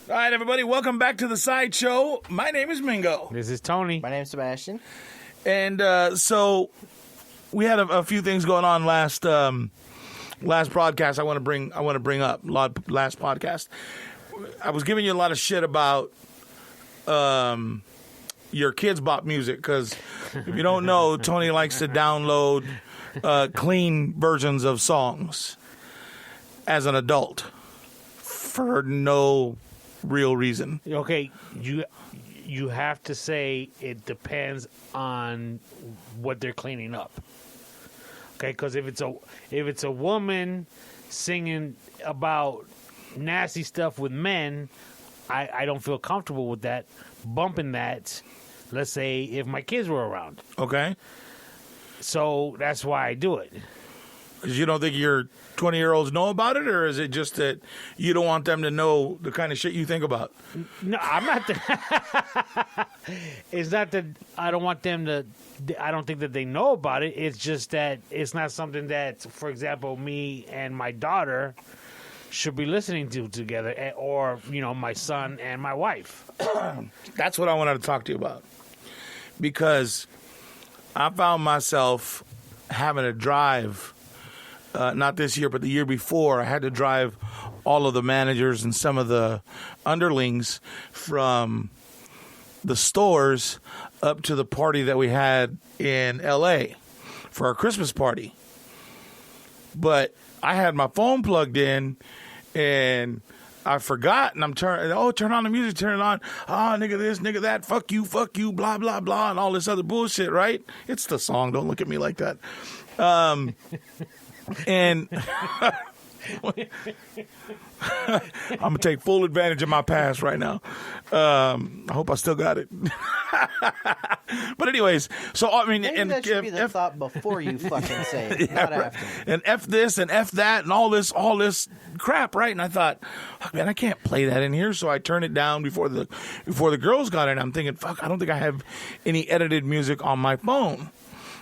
All right, everybody, welcome back to the Sideshow. My name is Mingo. This is Tony. My name's Sebastian. And so we had a few things going on last broadcast. I want to bring up last podcast. I was giving you a lot of shit about your kids bop music because if you don't know, Tony likes to download clean versions of songs as an adult for no real reason. Okay, you have to say it depends on what they're cleaning up. Okay, because if it's a woman singing about nasty stuff with men, I don't feel comfortable with that, bumping that. Let's say if my kids were around. Okay. So that's why I do it. Because you don't think your 20-year-olds know about it, or is it just that you don't want them to know the kind of shit you think about? No, I'm not. It's not that I don't want them to. I don't think that they know about it. It's just that it's not something that, for example, me and my daughter should be listening to together, or my son and my wife. That's what I wanted to talk to you about. Because I found myself having to drive. Not this year, but the year before, I had to drive all of the managers and some of the underlings from the stores up to the party that we had in L.A. for our Christmas party. But I had my phone plugged in, and I forgot, and I'm turn on the music, turn it on. Oh, nigga this, nigga that, fuck you, blah, blah, blah, and all this other bullshit, right? It's the song. Don't look at me like that. And I'm going to take full advantage of my past right now. I hope I still got it. But anyways, so I mean, Maybe that should be the thought before you fucking say it, yeah, not right. after. And F this and F that and all this crap, right? And I thought, fuck, man, I can't play that in here. So I turned it down before the girls got in. I'm thinking, fuck, I don't think I have any edited music on my phone.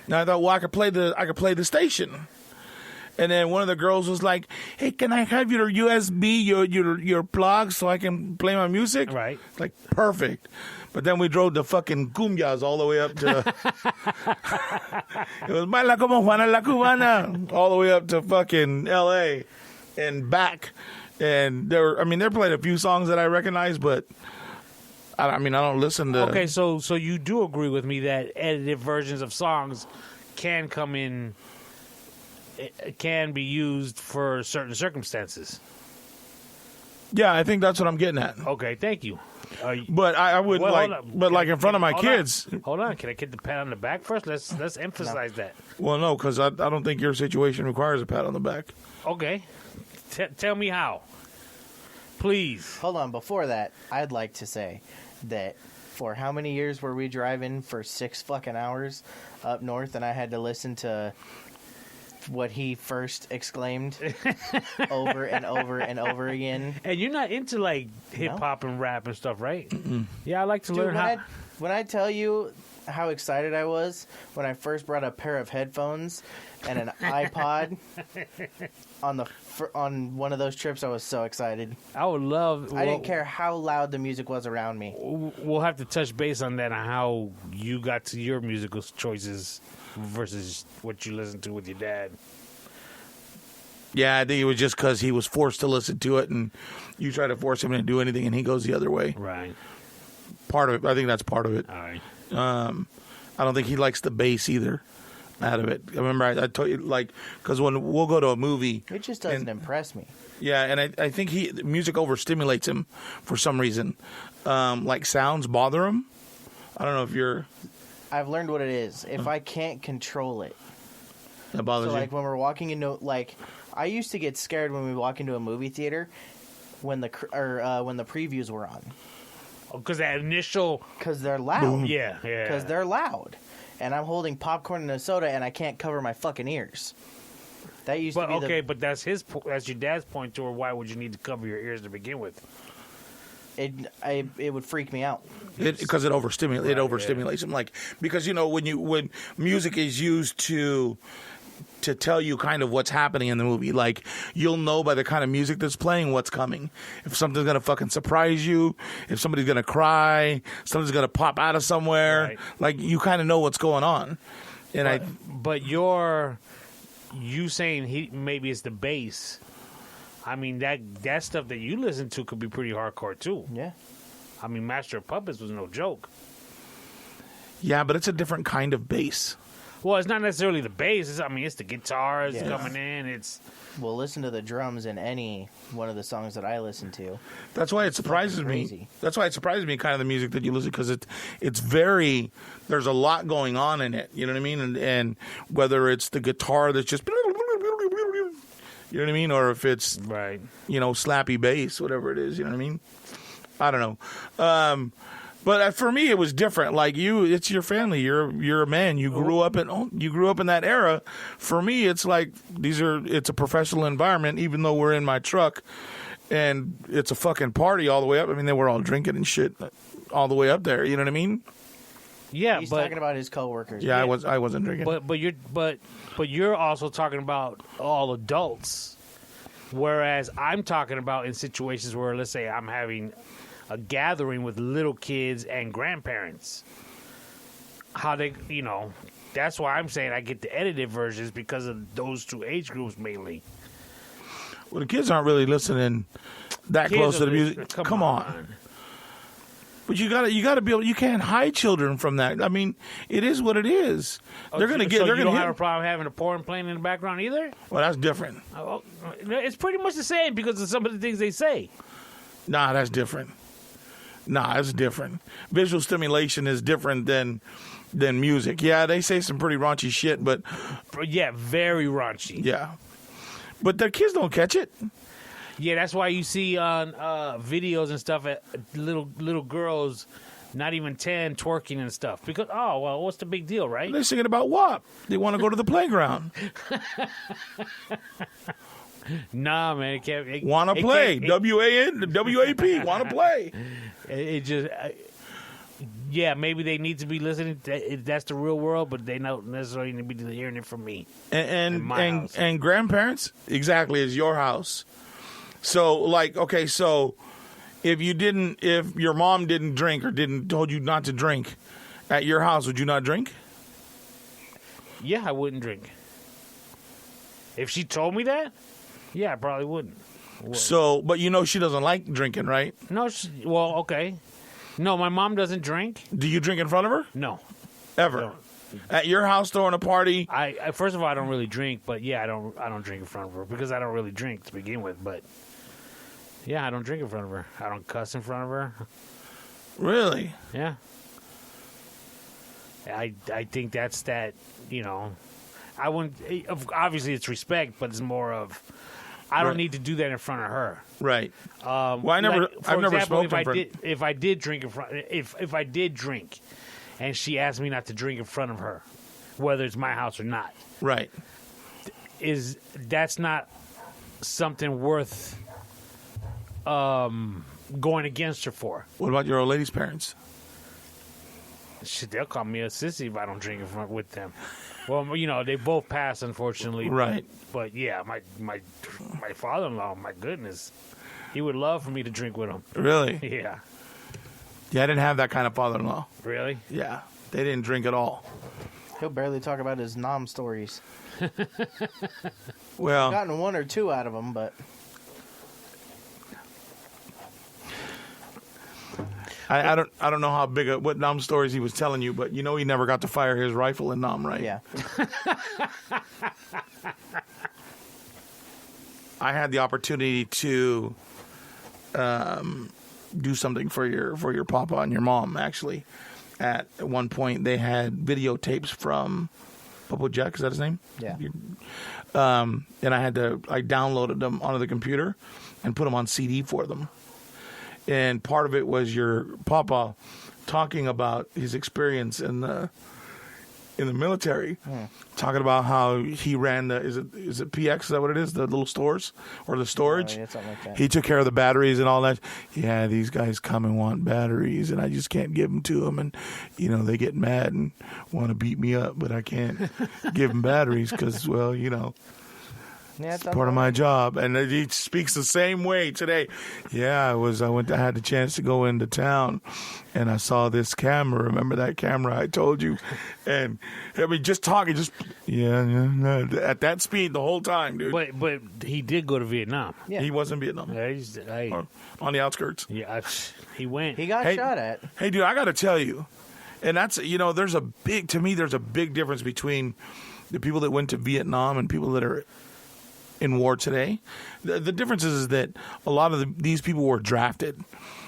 And I thought, well, I could play the station. And then one of the girls was like, "Hey, can I have your USB, your plug, so I can play my music?" Right. Like, perfect. But then we drove the fucking cumbias all the way up to. It was Baila como Juana la Cubana, all the way up to fucking L.A. and back. And they're playing a few songs that I recognize, but I don't listen to. Okay, so you do agree with me that edited versions of songs can come in. It can be used for certain circumstances. Yeah, I think that's what I'm getting at. Okay, thank you. But I would in front of my kids. Hold on, can I get the pat on the back first? Let's emphasize that. Well, no, because I don't think your situation requires a pat on the back. Okay, tell me how, please. Hold on, before that, I'd like to say that for how many years were we driving for 6 fucking hours up north, and I had to listen to what he first exclaimed over and over and over again. And you're not into like hip hop and rap and stuff, right? Mm-mm. Yeah, I like to learn how. When I tell you how excited I was when I first brought a pair of headphones and an iPod on one of those trips, I was so excited. I would love. I didn't care how loud the music was around me. We'll have to touch base on that, on how you got to your musical choices versus what you listen to with your dad. Yeah, I think it was just because he was forced to listen to it, and you try to force him to do anything, and he goes the other way. Right. Part of it. I think that's part of it. All right. I don't think he likes the bass either out of it. I remember I told you, because when we'll go to a movie. It just doesn't impress me. Yeah, and I think music overstimulates him for some reason. Sounds bother him. I don't know if you're... I've learned what it is. If I can't control it. That bothers you? When we're walking into, I used to get scared when we walk into a movie theater when the previews were on. Because that initial... Because they're loud. Boom. Yeah. Because they're loud. And I'm holding popcorn and a soda, and I can't cover my fucking ears. That used to be okay, but that's your dad's point to, or why would you need to cover your ears to begin with? It would freak me out. Because it overstimulates. It overstimulates him. Because when music is used to to tell you kind of what's happening in the movie. Like, you'll know by the kind of music that's playing what's coming. If something's going to fucking surprise you, if somebody's going to cry, something's going to pop out of somewhere. Right. Like, you kind of know what's going on. And But you saying maybe it's the bass. I mean, that stuff that you listen to could be pretty hardcore, too. Yeah. I mean, Master of Puppets was no joke. Yeah, but it's a different kind of bass. Well, it's not necessarily the bass. It's the guitars coming in. Well, listen to the drums in any one of the songs that I listen to. That's why it surprises me. That's why it surprises me, kind of the music that you listen, because it's very. There's a lot going on in it. You know what I mean? And whether it's the guitar that's just, you know what I mean, or if it's right, slappy bass, whatever it is. You know what I mean? I don't know. But for me, it was different. Like it's your family. You're a man. You grew up in that era. For me, it's like it's a professional environment. Even though we're in my truck, and it's a fucking party all the way up. I mean, they were all drinking and shit all the way up there. You know what I mean? Yeah, he's talking about his coworkers. Yeah, I wasn't drinking. But you're also talking about all adults, whereas I'm talking about in situations where, let's say, I'm having a gathering with little kids and grandparents. How they, that's why I'm saying I get the edited versions, because of those two age groups mainly. Well, the kids aren't really listening that close to the music. Come on. But you gotta be able. You can't hide children from that. I mean, it is what it is. They're gonna get. So they're you gonna don't have a problem having a porn playing in the background either. Well, that's different. It's pretty much the same because of some of the things they say. Nah, that's different. Nah, it's different. Visual stimulation is different than music. Yeah, they say some pretty raunchy shit, but yeah, very raunchy. Yeah, but the kids don't catch it. Yeah, that's why you see on videos and stuff at little girls, not even 10, twerking and stuff. Because what's the big deal, right? They're singing about WAP. They want to go to the playground. Nah, man, it can't. Want to play? WAP. Want to play? It just, yeah, maybe they need to be listening. That's the real world, but they don't necessarily need to be hearing it from me. And grandparents, exactly, is your house. So, so if your mom didn't drink or told you not to drink at your house, would you not drink? Yeah, I wouldn't drink. If she told me that, yeah, I probably wouldn't. So, but she doesn't like drinking, right? No, okay. No, my mom doesn't drink. Do you drink in front of her? No. Ever? At your house, throwing a party? I first of all, I don't really drink, but yeah, I don't drink in front of her because I don't really drink to begin with. But yeah, I don't drink in front of her. I don't cuss in front of her. Really? Yeah. I think that's that. I wouldn't. Obviously, it's respect, but it's more of I don't need to do that in front of her. Right. Well, I've never smoked in front. If I did drink in front, if I did drink, and she asked me not to drink in front of her, whether it's my house or not, right? That's not something worth going against her for. What about your old lady's parents? Shit, they'll call me a sissy if I don't drink in front with them. Well, they both passed, unfortunately. Right. But yeah, my father-in-law, my goodness, he would love for me to drink with him. Really? Yeah. Yeah, I didn't have that kind of father-in-law. Really? Yeah, they didn't drink at all. He'll barely talk about his nom stories. Well, I've gotten one or two out of him, but I don't know how big what Nam stories he was telling you, but he never got to fire his rifle in Nam, right? yeah. I had the opportunity to do something for your papa and your mom. Actually, at one point they had videotapes from Popo Jack. Is that his name? Yeah. And I downloaded them onto the computer and put them on CD for them. And part of it was your papa talking about his experience in the in the military, talking about how he ran the is it PX? Is that what it is? The little stores or the storage? Yeah, something like that. He took care of the batteries and all that. Yeah, these guys come and want batteries, and I just can't give them to them, and they get mad and want to beat me up, but I can't give them batteries because, well, Yeah, it's part of my job. And he speaks the same way today. Yeah, I had the chance to go into town and I saw this camera. Remember that camera I told you? And I mean, just talking, at that speed the whole time, dude. But he did go to Vietnam. Yeah. He was in Vietnam. Yeah, Or on the outskirts. yeah, he went. He got shot at. Hey, dude, I got to tell you. And that's, there's a big difference between the people that went to Vietnam and people that are in war today. The difference is that a lot of these people were drafted,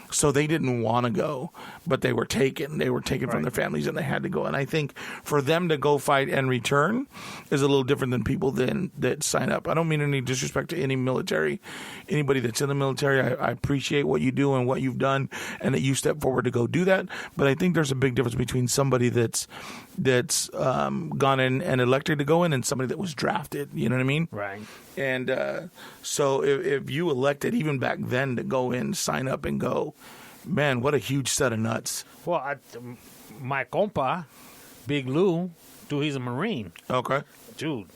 so they didn't want to go, but they were taken. They were taken from their families, and they had to go. And I think for them to go fight and return is a little different than people that sign up. I don't mean any disrespect to anybody that's in the military. I appreciate what you do and what you've done, and that you step forward to go do that. But I think there's a big difference between somebody that's gone in and elected to go in and somebody that was drafted. You know what I mean? Right. And so if you elected even back then to go in, sign up and go, man, what a huge set of nuts. Well, my compa, Big Lou, dude, he's a Marine. Okay. Dude,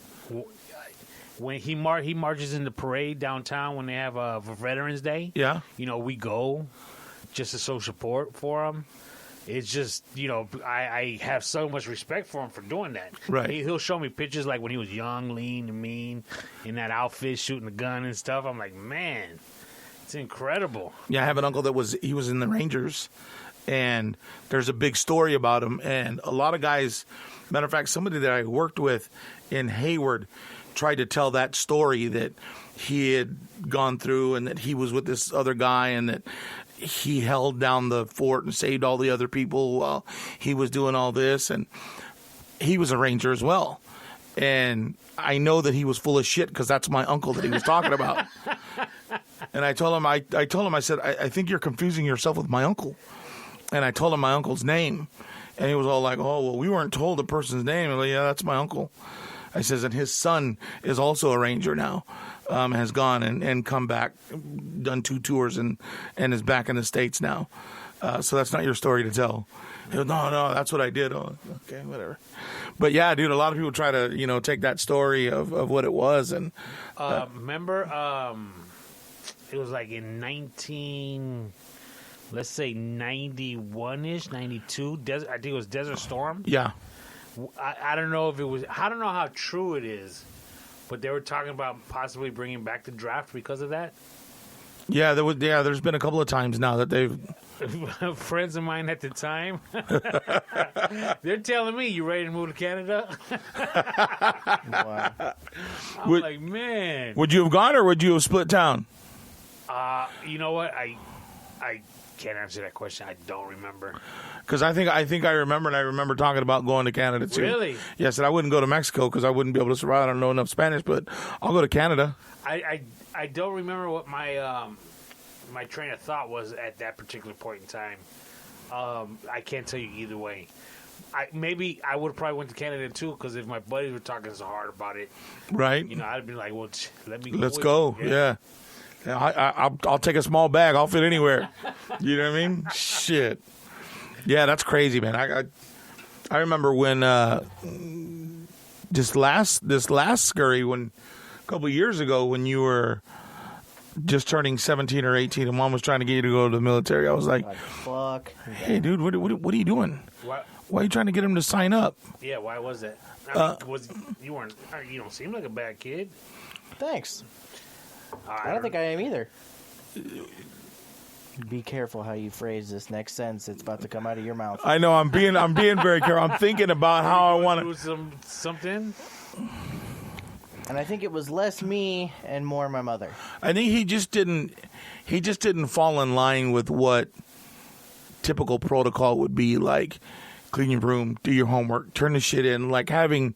when he marches in the parade downtown when they have for Veterans Day. Yeah. We go just to show support for him. It's just, I have so much respect for him for doing that. Right. He'll show me pictures like when he was young, lean, and mean, in that outfit, shooting a gun and stuff. I'm like, man, it's incredible. Yeah, I have an uncle that was in the Rangers, and there's a big story about him. And a lot of guys, matter of fact, somebody that I worked with in Hayward tried to tell that story that he had gone through and that he was with this other guy and that he held down the fort and saved all the other people while he was doing all this. And he was a Ranger as well. And I know that he was full of shit because that's my uncle that he was talking about. And I told him, I said, I think you're confusing yourself with my uncle. And I told him my uncle's name. And he was all like, oh, well, we weren't told the person's name. I'm like, yeah, that's my uncle. I says, and his son is also a Ranger now, has gone and come back, done 2 tours and is back in the States now. So that's not your story to tell. He goes, no, that's what I did. Oh, okay, whatever. But yeah, dude, a lot of people try to, take that story of what it was. And remember, it was like in 91-ish, 92. I think it was Desert Storm. Yeah. I don't know if it was. I don't know how true it is, but they were talking about possibly bringing back the draft because of that. Yeah, there's been a couple of times now that they've. Friends of mine at the time, they're telling me, you ready to move to Canada? Wow. I'm like, man. Would you have gone or would you have split town? You know what? I can't answer that question. I don't remember. Because I think I remember, and I remember talking about going to Canada too. Really? Yes, and I wouldn't go to Mexico because I wouldn't be able to survive. I don't know enough Spanish, but I'll go to Canada. I don't remember what my my train of thought was at that particular point in time. I can't tell you either way. Maybe I would have probably went to Canada too, because if my buddies were talking so hard about it, right? I'd be like, well, let's go. Yeah. I'll take a small bag. I'll fit anywhere. You know what I mean? Shit. Yeah, that's crazy, man. I remember when this last scurry, when a couple of years ago, when you were just turning 17 or 18, and Mom was trying to get you to go to the military. I was like, fuck. Hey, dude, what are you doing? What? Why are you trying to get him to sign up? Yeah, why was that? You don't seem like a bad kid. Thanks. I don't think I am either. Be careful how you phrase this next sentence that's about to come out of your mouth. I know, I'm being very careful. I'm thinking about how I want to do something. And I think it was less me and more my mother. I think he just didn't fall in line with what typical protocol would be, like clean your room, do your homework, turn the shit in, like having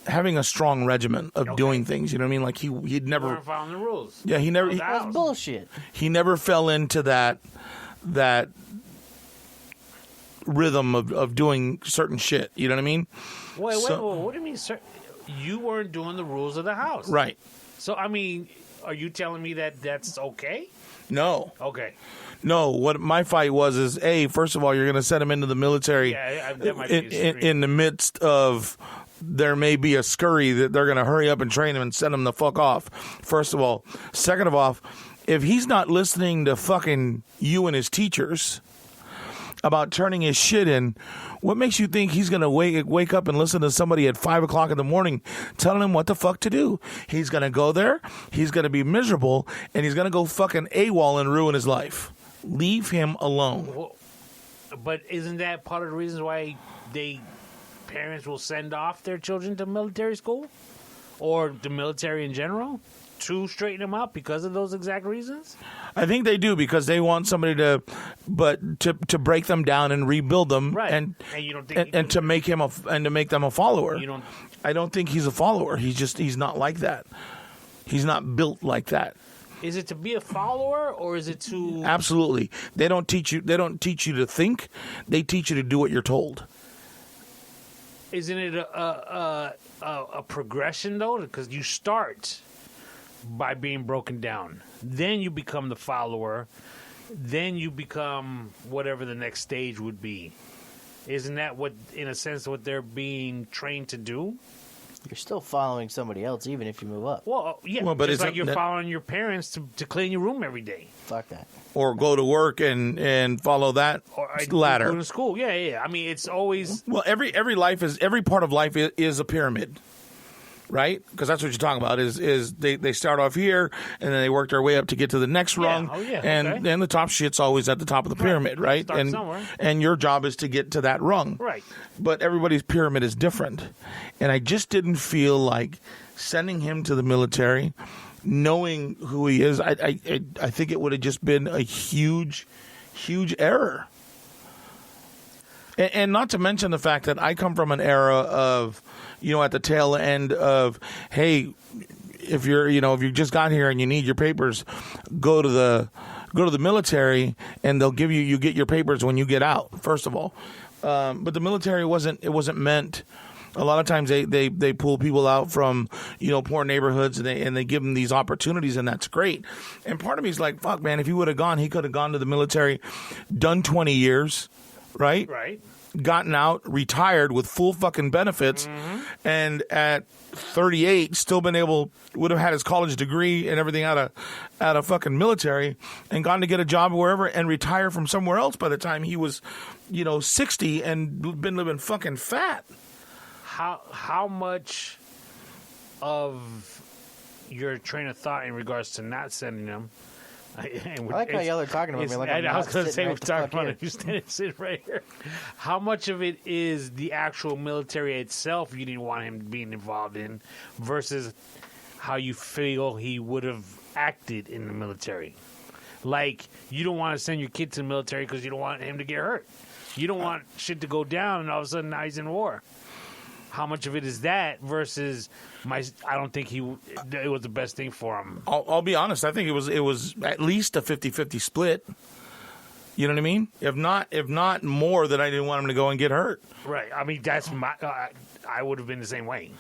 a strong regimen of doing things. You know what I mean? Like he'd never. You weren't following the rules. Yeah, he never. That's bullshit. He never fell into that rhythm of doing certain shit. You know what I mean? Wait, what do you mean, sir? You weren't doing the rules of the house. Right. So, I mean, are you telling me that that's okay? No. Okay. No, what my fight was is, first of all, you're going to send him into the military that might be in the midst of there may be a scurry that they're going to hurry up and train him and send him the fuck off, first of all. Second of all, if he's not listening to fucking you and his teachers about turning his shit in, what makes you think he's going to wake up and listen to somebody at 5 o'clock in the morning telling him what the fuck to do? He's going to go there, he's going to be miserable, and he's going to go fucking AWOL and ruin his life. Leave him alone. Well, but isn't that part of the reasons why parents will send off their children to military school or the military in general to straighten them out because of those exact reasons? I think they do because they want somebody to break them down and rebuild them, right? And you don't think and to make him to make them a follower. You don't. I don't think he's a follower. He's not like that. He's not built like that. Is it to be a follower or is it to? Absolutely. They don't teach you to think. They teach you to do what you're told. Isn't it a progression though? Because you start by being broken down, then you become the follower, then you become whatever the next stage would be. Isn't that what, in a sense, what they're being trained to do? You're still following somebody else, even if you move up. Well, yeah, but it's like you're following your parents to clean your room every day. Fuck that. Or go to work and follow that ladder. Go to school, yeah. I mean, it's always every part of life is a pyramid. Right? Because that's what you're talking about is they start off here and then they work their way up to get to the next rung. Oh, yeah. And then the top shit's always at the top of the pyramid, right? Start somewhere. And your job is to get to that rung. Right. But everybody's pyramid is different. And I just didn't feel like sending him to the military, knowing who he is. I think it would have just been a huge, huge error. And not to mention the fact that I come from an era of, at the tail end of, hey, if you just got here and you need your papers, go to the military and they'll give you get your papers when you get out. First of all, but the military wasn't meant. A lot of times they pull people out from poor neighborhoods and they give them these opportunities, and that's great. And part of me is like, fuck, man, if he would have gone, he could have gone to the military, done 20 years. Right? Right. Gotten out, retired with full fucking benefits, and at 38 still would have had his college degree and everything out of fucking military and gone to get a job wherever and retire from somewhere else by the time he was 60 and been living fucking fat. How much of your train of thought in regards to not sending them? I like how y'all are talking about me like I'm I was going to say right we're talking about it. You sitting right here. How much of it is the actual military itself you didn't want him being involved in versus how you feel he would have acted in the military? Like, you don't want to send your kid to the military because you don't want him to get hurt. You don't want shit to go down and all of a sudden now he's in war. How much of it is that versus I don't think it was the best thing for him. I'll be honest. I think it was at least a 50-50 split. You know what I mean? If not more, that I didn't want him to go and get hurt. Right. I mean, that's I would have been the same way.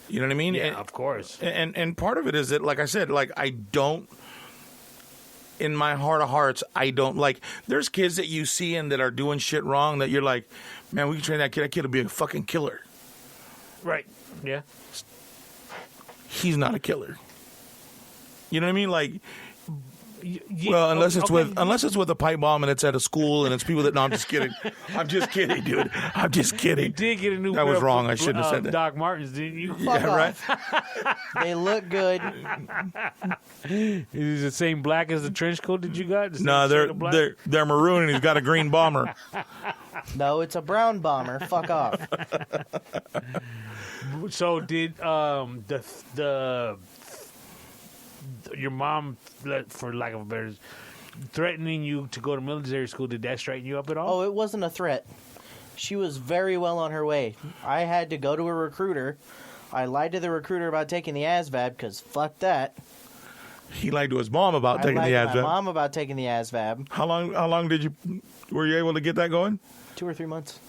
You know what I mean? Yeah, of course. And part of it is that, like I said, like I don't. In my heart of hearts, I don't like. There's kids that you see and that are doing shit wrong that you're like, man, we can train that kid. That kid will be a fucking killer. Right. Yeah. He's not a killer. You know what I mean? Like, yeah, well, unless it's with a pipe bomb and it's at a school and it's people that. No, I'm just kidding. I'm just kidding, dude. I'm just kidding. You did get a new. That was wrong. I shouldn't have said that. Doc Martens, didn't you? Fuck off. Right. They look good. Is it the same black as the trench coat that you got? No, they're maroon and he's got a green bomber. No, it's a brown bomber. Fuck off. So did your mom, for lack of a better, threatening you to go to military school, did that straighten you up at all? Oh, it wasn't a threat. She was very well on her way. I had to go to a recruiter. I lied to the recruiter about taking the ASVAB because fuck that. He lied to his mom about I taking lied the to my ASVAB. mom about taking the ASVAB. How long were you able to get that going? 2 or 3 months.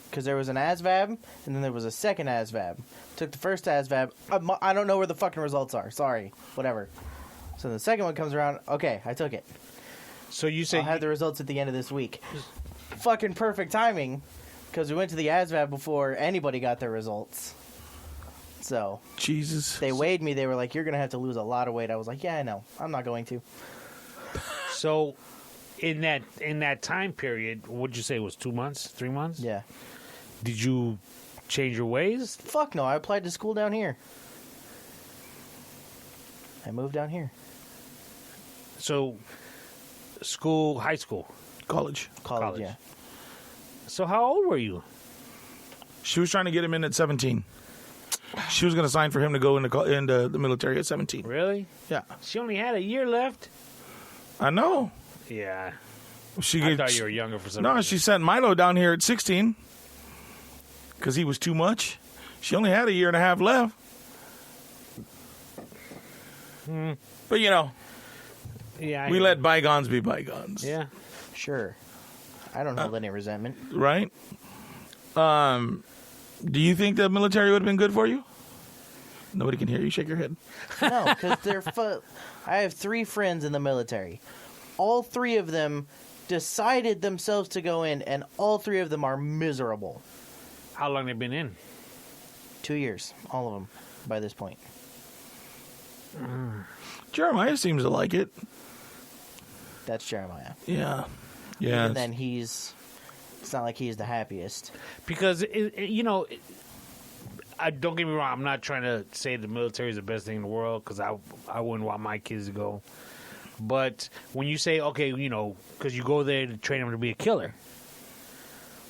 Because there was an ASVAB, and then there was a second ASVAB. Took the first ASVAB. I don't know where the fucking results are. Sorry. Whatever. So the second one comes around. Okay, I took it. So you say I'll have the results at the end of this week. Fucking perfect timing. Because we went to the ASVAB before anybody got their results. So Jesus. they weighed me. They were like, "You're going to have to lose a lot of weight." I was like, "Yeah, I know. I'm not going to." so. In that time period, what'd you say it was 2 months, 3 months? Yeah. Did you change your ways? Fuck no. I applied to school down here. I moved down here. So, school, high school, College. College, yeah. So how old were you? She was trying to get him in at 17. She was going to sign for him to go into the military at 17. Really? Yeah. She only had a year left? I know. Yeah. She I thought you were younger for some No, reason. she sent Milo down here at 16 because he was too much. She only had a year and a half left. But, Yeah, we let bygones be bygones. Yeah. Sure. I don't hold any resentment. Right? Do you think the military would have been good for you? Nobody can hear you. Shake your head. No, because I have 3 friends in the military. All 3 of them decided themselves to go in, and all 3 of them are miserable. How long they been in? 2 years, all of them, by this point. Jeremiah seems to like it. That's Jeremiah. Yeah. Yeah. And then it's not like he's the happiest. Because, don't get me wrong, I'm not trying to say the military is the best thing in the world, because I wouldn't want my kids to go. But when you say, okay, because you go there to train them to be a killer,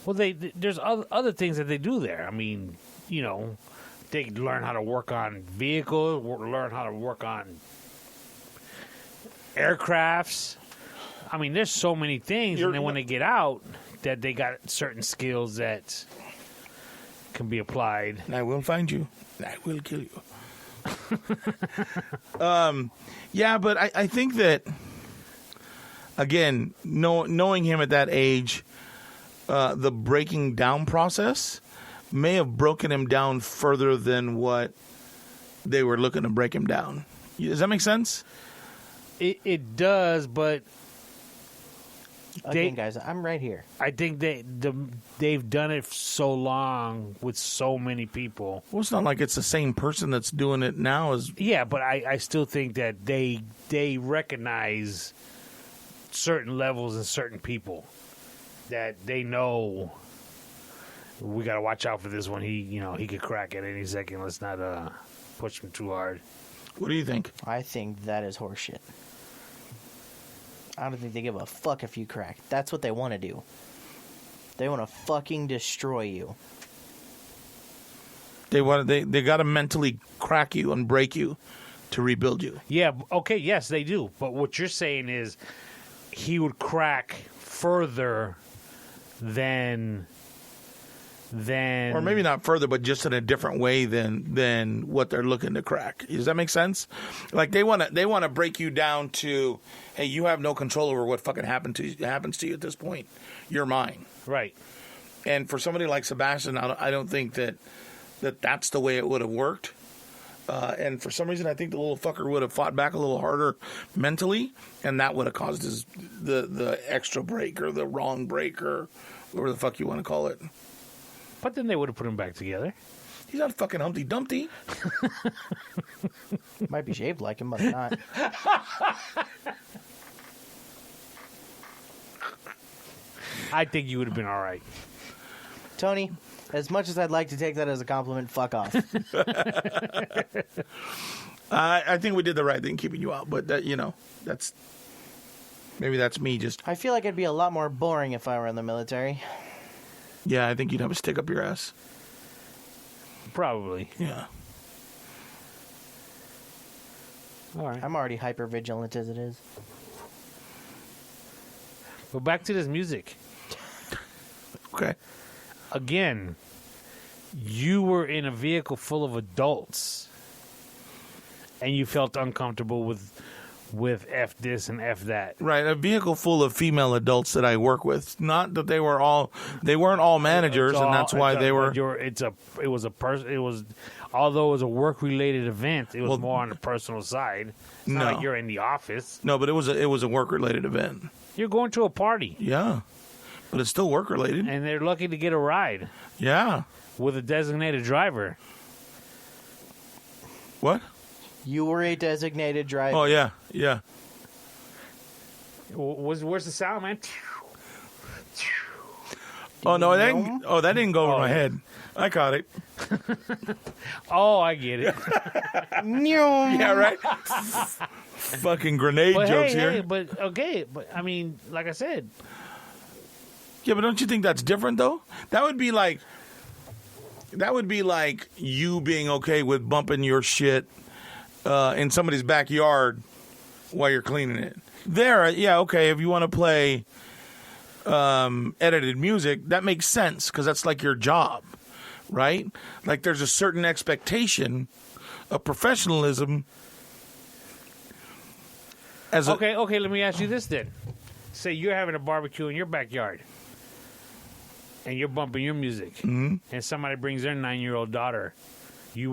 well, there's other things that they do there. I mean, they learn how to work on vehicles, learn how to work on aircrafts. I mean, there's so many things, and then when they get out, that they got certain skills that can be applied. And I will find you. And I will kill you. Yeah, but I think that, again, knowing him at that age, the breaking down process may have broken him down further than what they were looking to break him down. Does that make sense? It does, but Again, guys, I'm right here. I think they've done it so long with so many people. Well, it's not like it's the same person that's doing it now as... Yeah, but I still think that they recognize certain levels and certain people that they know we got to watch out for this one. He could crack at any second. Let's not push him too hard. What do you think? I think that is horseshit. I don't think they give a fuck if you crack. That's what they want to do. They want to fucking destroy you. They got to mentally crack you and break you to rebuild you. Yeah, okay, yes, they do. But what you're saying is he would crack further than Or maybe not further, but just in a different way than what they're looking to crack. Does that make sense? Like they want to break you down to, hey, you have no control over what fucking happens to you at this point. You're mine. right. And for somebody like Sebastian, I don't think that's the way it would have worked. And for some reason, I think the little fucker would have fought back a little harder mentally, and that would have caused the extra break or the wrong break or whatever the fuck you want to call it. But then they would have put him back together. He's not fucking Humpty Dumpty. Might be shaped like him, but not. I think you would have been all right. Tony, as much as I'd like to take that as a compliment, fuck off. I think we did the right thing keeping you out, but that's maybe that's me just. I feel like I'd be a lot more boring if I were in the military. Yeah, I think you'd have a stick up your ass. Probably. Yeah. All right. I'm already hyper vigilant as it is. But back to this music. Okay. Again, you were in a vehicle full of adults. and you felt uncomfortable with F this and F that. Right, a vehicle full of female adults that I work with. Not that they weren't all managers, and that's why they were. Although it was a work related event, it was more on the personal side. It's not like you're in the office. No, but it was a work related event. You're going to a party. Yeah, but it's still work related. And they're lucky to get a ride. Yeah. With a designated driver. What? You were a designated driver. Oh yeah, yeah. Where's the sound, man? Oh no, that didn't go over my head. I caught it. Oh, I get it. Yeah, right. Fucking grenade jokes here. But I mean, like I said. Yeah, but don't you think that's different though? That would be like you being okay with bumping your shit in somebody's backyard while you're cleaning it. There, yeah, okay. If you want to play edited music, that makes sense because that's like your job, right? Like there's a certain expectation of professionalism. Okay, let me ask you this then. Say you're having a barbecue in your backyard and you're bumping your music, and somebody brings their 9-year-old daughter. Maybe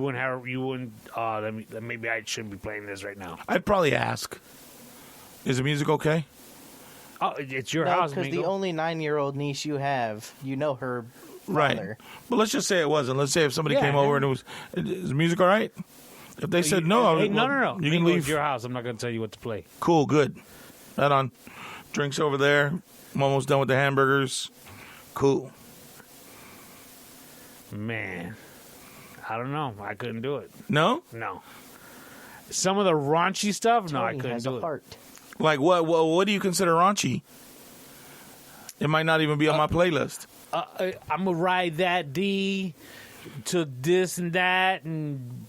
I shouldn't be playing this right now. I'd probably ask, is the music okay? Oh, it's your house, because the only 9-year-old niece you have, you know her father. Right. But let's just say it wasn't. Let's say if somebody came over and is the music all right? If they said no, no. You can leave. It's your house. I'm not going to tell you what to play. Cool, good. Right on. Drinks over there. I'm almost done with the hamburgers. Cool. Man, I don't know. I couldn't do it. No? No. Some of the raunchy stuff, no, I couldn't do it. Heart. Like what? What do you consider raunchy? It might not even be on my playlist. I'm gonna ride that D to this and that, and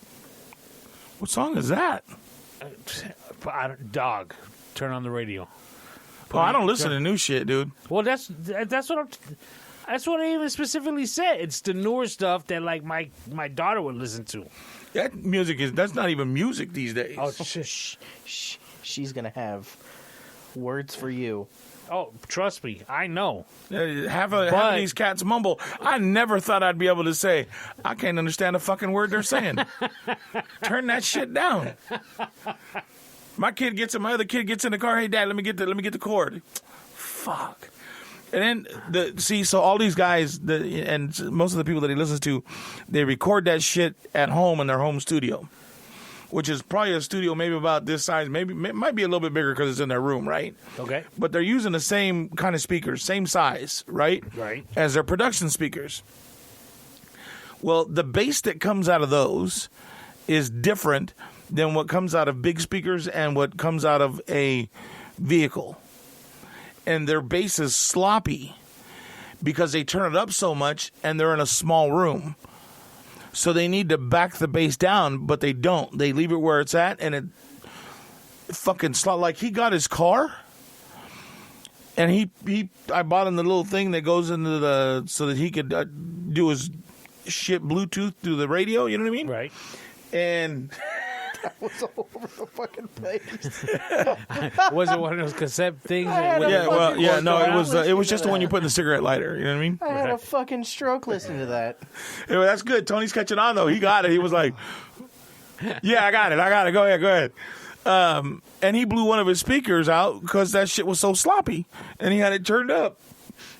What song is that? Dog. Turn on the radio. Oh, I don't listen to new shit, dude. Well, that's what I even specifically said. It's the newer stuff that like my daughter would listen to. That music that's not even music these days. Oh, shh. She's gonna have words for you. Oh, trust me, I know. Half of these cats mumble. I never thought I'd be able to say, I can't understand a fucking word they're saying. Turn that shit down. My other kid gets in the car. Hey, Dad, let me get the cord. Fuck. And then so all these guys and most of the people that he listens to, they record that shit at home in their home studio, which is probably a studio maybe about this size. Maybe it might be a little bit bigger because it's in their room, right? Okay. But they're using the same kind of speakers, same size, right? Right. As their production speakers. Well, the bass that comes out of those is different than what comes out of big speakers and what comes out of a vehicle. And their bass is sloppy because they turn it up so much and they're in a small room. So they need to back the bass down, but they don't. They leave it where it's at, and it fucking like he got his car, and I bought him the little thing that goes into so that he could do his shit Bluetooth through the radio. You know what I mean? Right. And That was all over the fucking place. Was it one of those cassette things? It was just the one you put in the cigarette lighter. You know what I mean? I had a fucking stroke listening to that. Anyway, that's good. Tony's catching on though. He got it. He was like, "Yeah, I got it. Go ahead." And he blew one of his speakers out because that shit was so sloppy, and he had it turned up,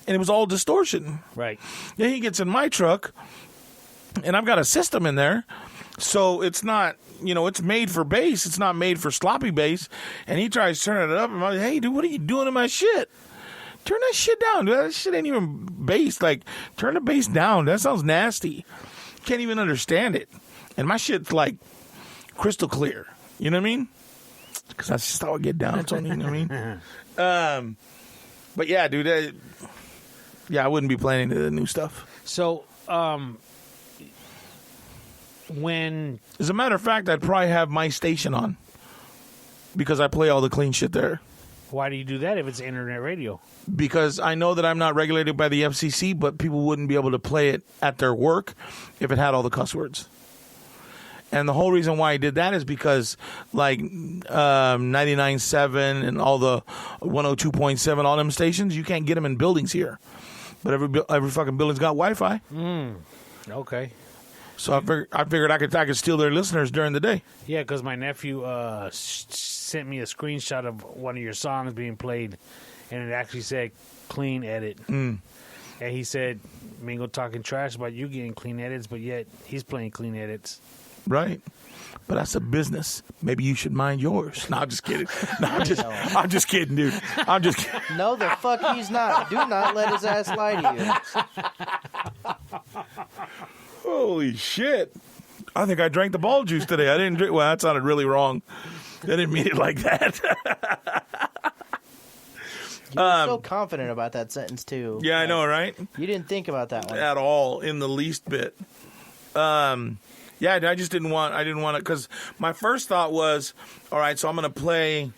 and it was all distortion. Right. Then he gets in my truck, and I've got a system in there, so it's not. It's made for bass. It's not made for sloppy bass. And he tries turning it up. And I'm like, hey, dude, what are you doing to my shit? Turn that shit down, dude. That shit ain't even bass. Like, turn the bass down. That sounds nasty. Can't even understand it. And my shit's like crystal clear. You know what I mean? Because that's just how I get down, Tony. You know what I mean? But yeah, dude. I wouldn't be playing any of the new stuff. So, as a matter of fact, I'd probably have my station on because I play all the clean shit there. Why do you do that if it's internet radio? Because I know that I'm not regulated by the FCC, but people wouldn't be able to play it at their work if it had all the cuss words. And the whole reason why he did that is because, like, 99.7 and all the 102.7, all them stations, you can't get them in buildings here. But every fucking building's got Wi-Fi. Okay. So I figured I could steal their listeners during the day. Yeah, because my nephew sent me a screenshot of one of your songs being played, and it actually said clean edit. And he said, Mingo talking trash about you getting clean edits, but yet he's playing clean edits. Right. But that's a business. Maybe you should mind yours. No, I'm just kidding. No, I'm just kidding, dude. I'm just kidding. No, the fuck he's not. Do not let his ass lie to you. Holy shit. I think I drank the ball juice today. I didn't drink. Well, that sounded really wrong. I didn't mean it like that. You were so confident about that sentence, too. Yeah, I know, right? You didn't think about that one. At all, in the least bit. Yeah, I just didn't want it, because my first thought was, all right, so I'm going to play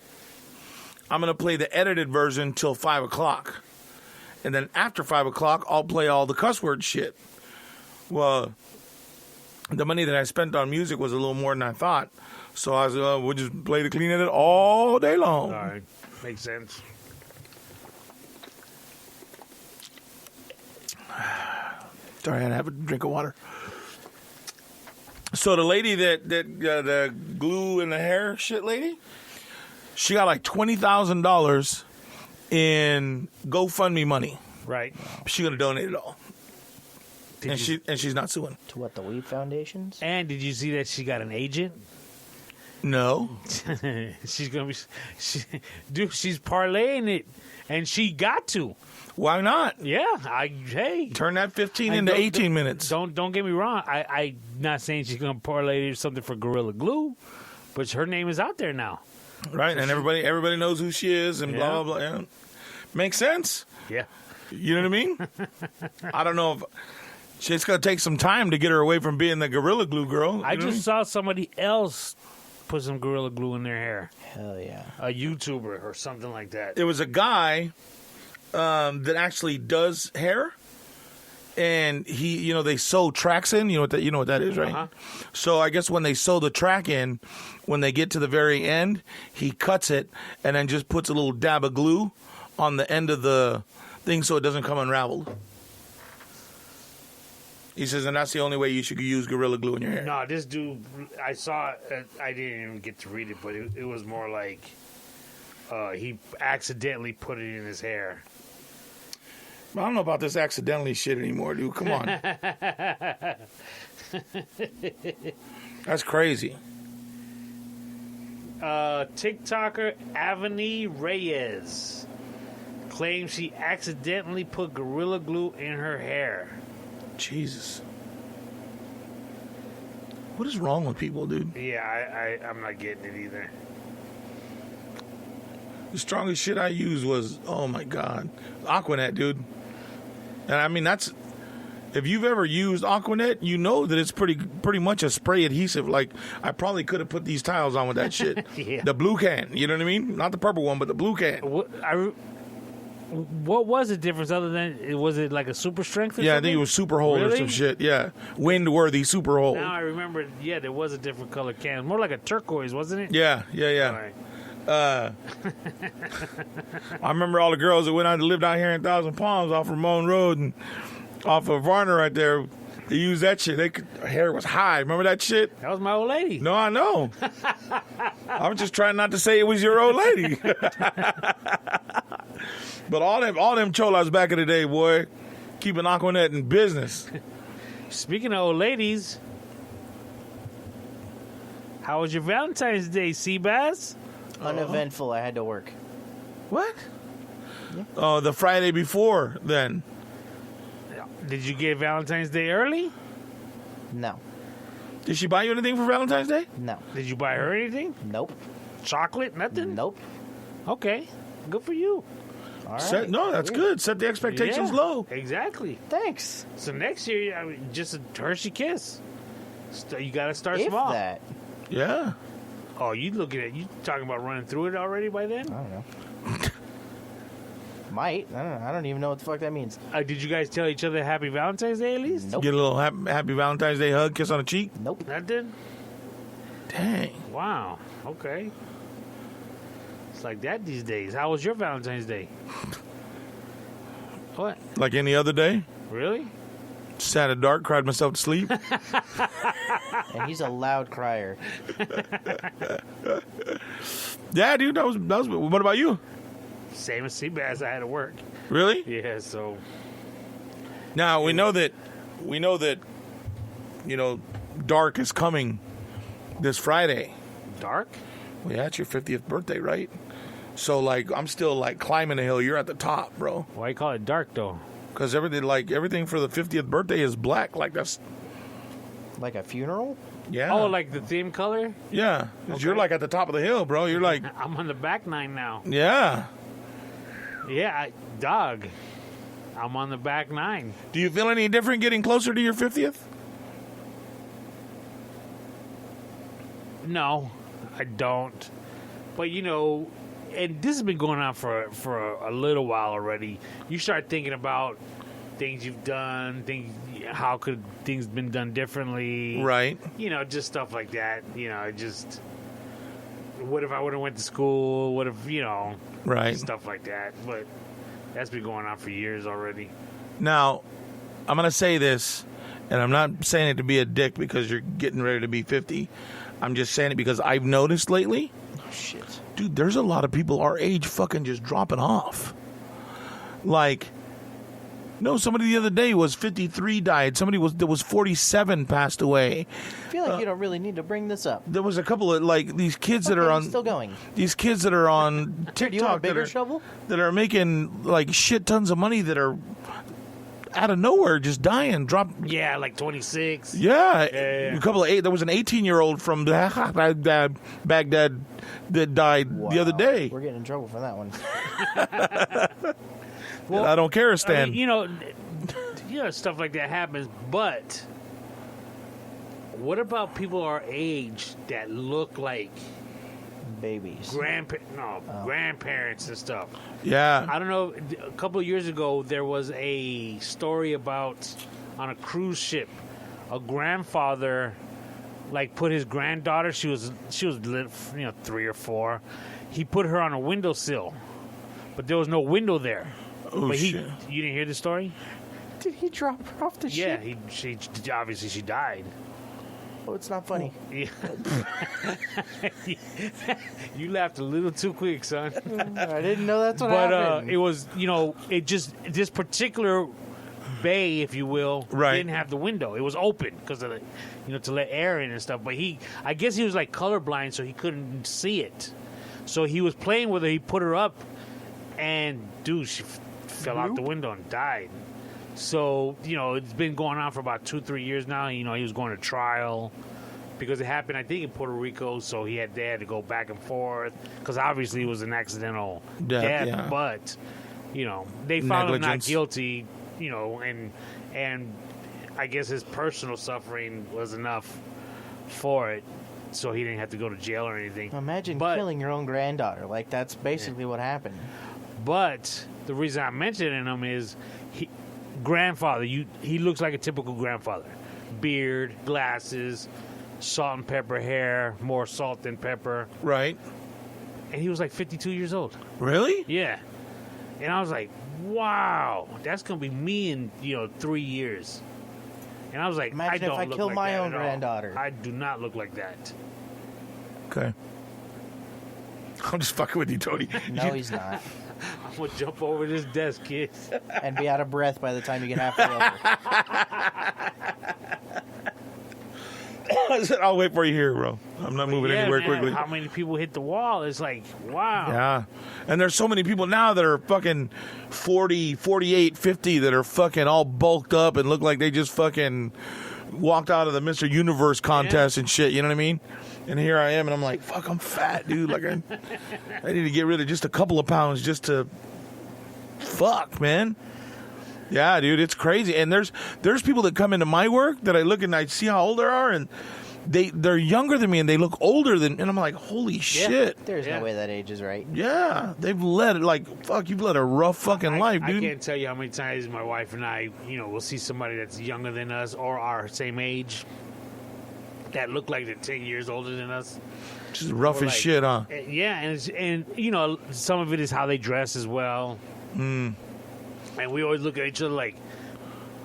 the edited version till 5 o'clock. And then after 5 o'clock, I'll play all the cuss word shit. Well, the money that I spent on music was a little more than I thought. So I was, we'll just play the clean edit all day long. All right. Makes sense. Sorry, I had to have a drink of water. So the lady that the glue in the hair shit lady, she got like $20,000 in GoFundMe money. Right. She's gonna donate it all, and she's not suing. To what, the Weed Foundations? And did you see that she got an agent? No. She's gonna be, she's parlaying it, and she got to. Why not? Yeah, Turn that 15 into 18 minutes. Don't get me wrong. I'm not saying she's gonna parlay something for Gorilla Glue, but her name is out there now. Right, and everybody knows who she is, and blah blah blah. Yeah. Makes sense. Yeah. You know what I mean? I don't know if it's gonna take some time to get her away from being the Gorilla Glue girl. I just saw somebody else put some Gorilla Glue in their hair. Hell yeah. A YouTuber or something like that. It was a guy that actually does hair, and he, they sew tracks in. You know what that is, right? Uh-huh. So I guess when they sew the track in, when they get to the very end, he cuts it and then just puts a little dab of glue on the end of the thing so it doesn't come unraveled. He says, and that's the only way you should use Gorilla Glue in your hair. No, this dude, I saw it. I didn't even get to read it, but it was more like he accidentally put it in his hair. I don't know about this accidentally shit anymore, dude. Come on. That's crazy. TikToker Avani Reyes claims she accidentally put Gorilla Glue in her hair. Jesus. What is wrong with people, dude? Yeah, I'm not getting it either. The strongest shit I used was, oh my God, Aquanet, dude. And I mean, if you've ever used Aquanet, you know that it's pretty much a spray adhesive. Like, I probably could have put these tiles on with that shit. Yeah. The blue can, you know what I mean? Not the purple one, but the blue can. What was the difference other than, was it like a super strength or something? I think it was super hole or some shit. Yeah. Wind-worthy super hole. Now I remember, there was a different color can. More like a turquoise, wasn't it? Yeah. All right. I remember all the girls that went out to live down here in Thousand Palms off Ramon Road and off of Varner right there. They used that shit. Her hair was high. Remember that shit? That was my old lady. No, I know. I was just trying not to say it was your old lady. But all them cholas back in the day, boy, keeping Aquanet in business. Speaking of old ladies, how was your Valentine's Day, Seabass? Uneventful. I had to work. What? Yeah. Oh, the Friday before then. Did you get Valentine's Day early? No. Did she buy you anything for Valentine's Day? No. Did you buy her anything? Nope. Chocolate? Nothing? Nope. Okay. Good for you. All right. No, that's good. Set the expectations low. Exactly. Thanks. So next year, just a Hershey kiss. You got to start If small. that. Yeah. Oh, you talking about running through it already by then? I don't know. Might. I don't know. I don't even know what the fuck that means. Did you guys tell each other Happy Valentine's Day at least? Nope. Get a little happy Valentine's Day hug, kiss on the cheek. Nope. Nothing? Dang. Wow. Okay. It's like that these days. How was your Valentine's Day? What? Like any other day? Really? Sat at dark, cried myself to sleep. And he's a loud crier. Yeah, dude, that was. What about you? Same as Seabass. I had to work. Really? Yeah. So. Now we know that, dark is coming this Friday. Dark? Well, yeah, it's your 50th birthday, right? So, like, I'm still, like, climbing the hill. You're at the top, bro. Why you call it dark though? Because everything for the 50th birthday is black. Like, that's... Like a funeral? Yeah. Oh, like the theme color? Yeah. 'Cause Okay. you're, like, at the top of the hill, bro. You're, like... I'm on the back nine now. Yeah. Yeah, dog. I'm on the back nine. Do you feel any different getting closer to your 50th? No, I don't. But and this has been going on for a little while already. You start thinking about things you've done, how could things been done differently? Right. Just stuff like that. Just what if I would have went to school? What if Right. stuff like that. But that's been going on for years already. Now, I'm going to say this, and I'm not saying it to be a dick because you're getting ready to be 50. I'm just saying it because I've noticed lately, Oh, shit. dude, there's a lot of people our age fucking just dropping off. Like, no, somebody the other day was 53 died. Somebody that was 47 passed away. I feel like you don't really need to bring this up. There was a couple of, like, these kids that Okay, are on... still going. These kids that are on Do you want a TikTok bigger shovel? that are making, like, shit tons of money that are out of nowhere just dying. Yeah, like 26. Yeah. Yeah. A couple of there was an 18-year-old from Baghdad that died the other Wow. day. We're getting in trouble for that one. Well, I don't care, Stan. I mean, stuff like that happens, but what about people our age that look like Babies. grandparents and stuff? Yeah. I don't know. A couple of years ago, there was a story about on a cruise ship, a grandfather like put his granddaughter. She was 3 or 4. He put her on a windowsill, but there was no window there. Oh, But shit. you didn't hear the story? Did he drop her off the Yeah, ship? she obviously she died. Oh, it's not funny. Yeah. You laughed a little too quick, son. I didn't know that's what But happened. it was, this particular bay, if you will, Right. didn't have the window. It was open because of the, to let air in and stuff. But I guess he was like colorblind, so he couldn't see it. So he was playing with her. He put her up, and dude, she fell out the window and died. So, it's been going on for about 2-3 years now. He was going to trial because it happened, I think, in Puerto Rico. So they had to go back and forth because obviously it was an accidental death. yeah. But, they found him not Negligence. guilty, and I guess his personal suffering was enough for it. So he didn't have to go to jail or anything. Imagine But- killing your own granddaughter. Like, that's basically what happened. But the reason I'm mentioning him is grandfather. He looks like a typical grandfather. Beard, glasses, salt and pepper hair, more salt than pepper. Right. And he was like 52 years old. Really? Yeah. And I was like, wow, that's going to be me in, 3 years. And I was like, Imagine I if don't I look kill like my that own at all. granddaughter. I do not look like that. Okay. I'm just fucking with you, Tony. No, he's not. I'm going to jump over this desk, kid. And be out of breath by the time you get halfway over. I said, I'll wait for you here, bro. I'm not moving Yeah, anywhere man, quickly. How many people hit the wall? It's like, wow. Yeah. And there's so many people now that are fucking 40, 48, 50 that are fucking all bulked up and look like they just fucking walked out of the Mr. Universe contest and shit. You know what I mean? And here I am, and I'm like, fuck, I'm fat, dude. Like, I need to get rid of just a couple of pounds just to... Fuck, man. Yeah, dude, it's crazy. And there's people that come into my work that I look and I see how old they are, and they're younger than me, and they look older than... And I'm like, holy shit. There's Yeah. no way that age is right. Yeah, they've led it like, fuck, you've led a rough fucking life, I dude. can't tell you how many times my wife and I, we'll see somebody that's younger than us or our same age. that look like they're 10 years older than us. Just rough Or as like- shit, huh? Yeah, and you know, some of it is how they dress as well. And we always look at each other like,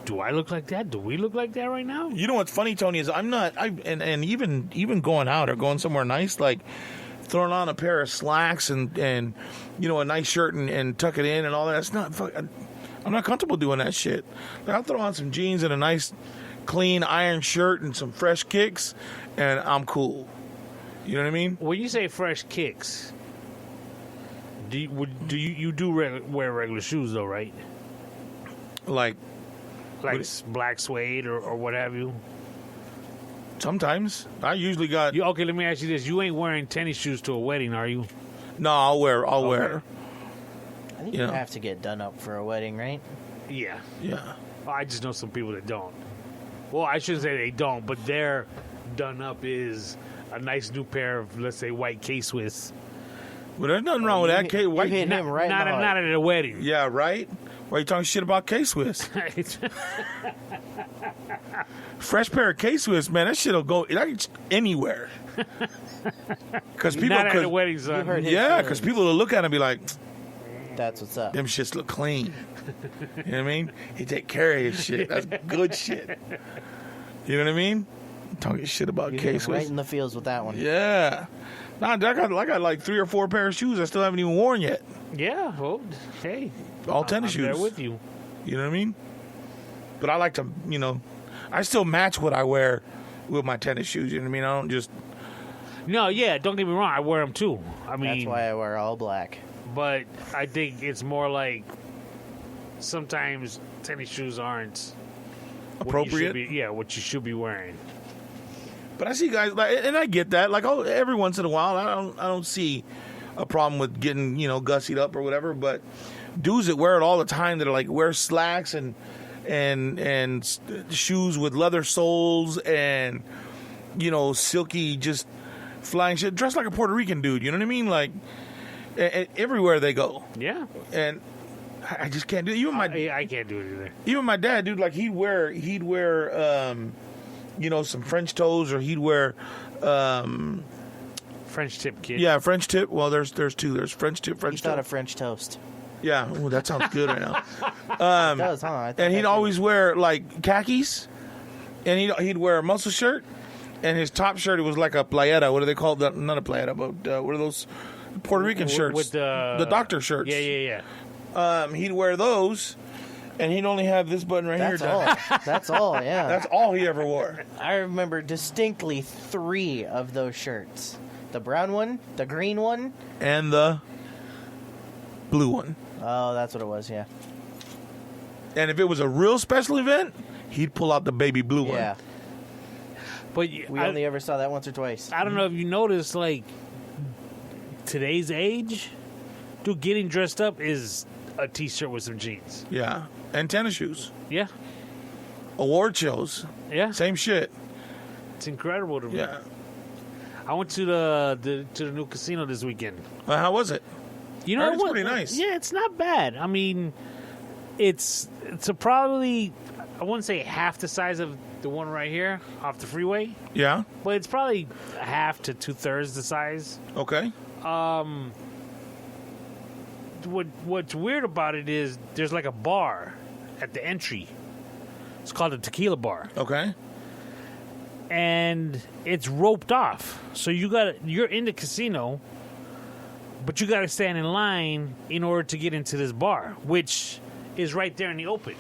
do I look like that? Do we look like that right now? You know what's funny, Tony, is I'm not. And even going out or going somewhere nice, like throwing on a pair of slacks and you know, a nice shirt and tuck it in and all that. It's not. I'm not comfortable doing that shit. Like, I'll throw on some jeans and a nice, clean iron shirt and some fresh kicks, and I'm cool. You know what I mean? When you say fresh kicks, do you wear regular shoes though, right? Like Like black suede or what have you? sometimes I usually got. Okay, let me ask you this: you ain't wearing tennis shoes to a wedding, are you? No, I'll wear. I think Yeah. you have to get done up for a wedding, right? Yeah. Yeah. I just know some people that don't. Well, I shouldn't say they don't, but their done up is a nice new pair of, let's say, white K-Swiss. Well, there's nothing wrong with that. K. You White. hit him right in Not, the heart. not at a wedding. Yeah, right. Why are you talking shit about K-Swiss? Fresh pair of K-Swiss, man. That shit'll go anywhere. Because people, not at a wedding, son. You heard his yeah, feelings. because people will look at it and be like, That's what's up. them shits look clean. You know what I mean? He take care of his shit. That's good shit. You know what I mean? Talking shit about You hit him K-Swiss. right in the feels with that one. Yeah. Nah, I got like 3 or 4 pair of shoes I still haven't even worn yet. Yeah, well, hey. All tennis I'm shoes. there with you. You know what I mean? But I like to, you know, I still match what I wear with my tennis shoes. You know what I mean? I don't just. No, yeah, don't get me wrong. I wear them too. I mean, That's why I wear all black. but I think it's more like sometimes tennis shoes aren't what you Appropriate? should be- what you should be wearing. But I see guys like, and I get that. Like, every once in a while, I don't see a problem with getting, you know, gussied up or whatever. But dudes that wear it all the time, that are like wear slacks and shoes with leather soles and, you know, silky just flying shit, dressed like a Puerto Rican dude. You know what I mean? Like, everywhere they go, Yeah, and I just can't do it. I can't do it either. Even my dad, dude, like he'd wear you know, some French toes, or he'd wear French tip kid. yeah, French tip. Well, there's 2. There's French tip, You French thought tip. of French toast. Yeah, ooh, that sounds good right now. It does, huh? I thought And he'd that always wear like khakis, and he'd wear a muscle shirt, and his top shirt, it was like a playera. What do they call that? Not a playera, but what are those Puerto Rican shirts? with the doctor shirts. Yeah. He'd wear those, and he'd only have this button right That's here. all. done. That's all, yeah. That's all he ever wore. I remember distinctly 3 of those shirts. The brown one, the green one. And the blue one. Oh, that's what it was, yeah. And if it was a real special event, he'd pull out the baby blue one. Yeah. But We only ever saw that once or twice. I don't know if you noticed, like, today's age, dude, getting dressed up is a t-shirt with some jeans. Yeah. And tennis shoes. Yeah, Award shows. yeah. Same shit. It's incredible to me. Yeah. I went to the new casino this weekend. How was it? You I know, heard it's what? pretty nice. Yeah, it's not bad. I mean, it's a probably, I wouldn't say half the size of the one right here off the freeway, Yeah. but it's probably half to 2/3 the size. Okay. What's weird about it is there's like a bar at the entry. It's called a tequila bar, Okay. and it's roped off. So you're in the casino, but you got to stand in line in order to get into this bar, which is right there in the open.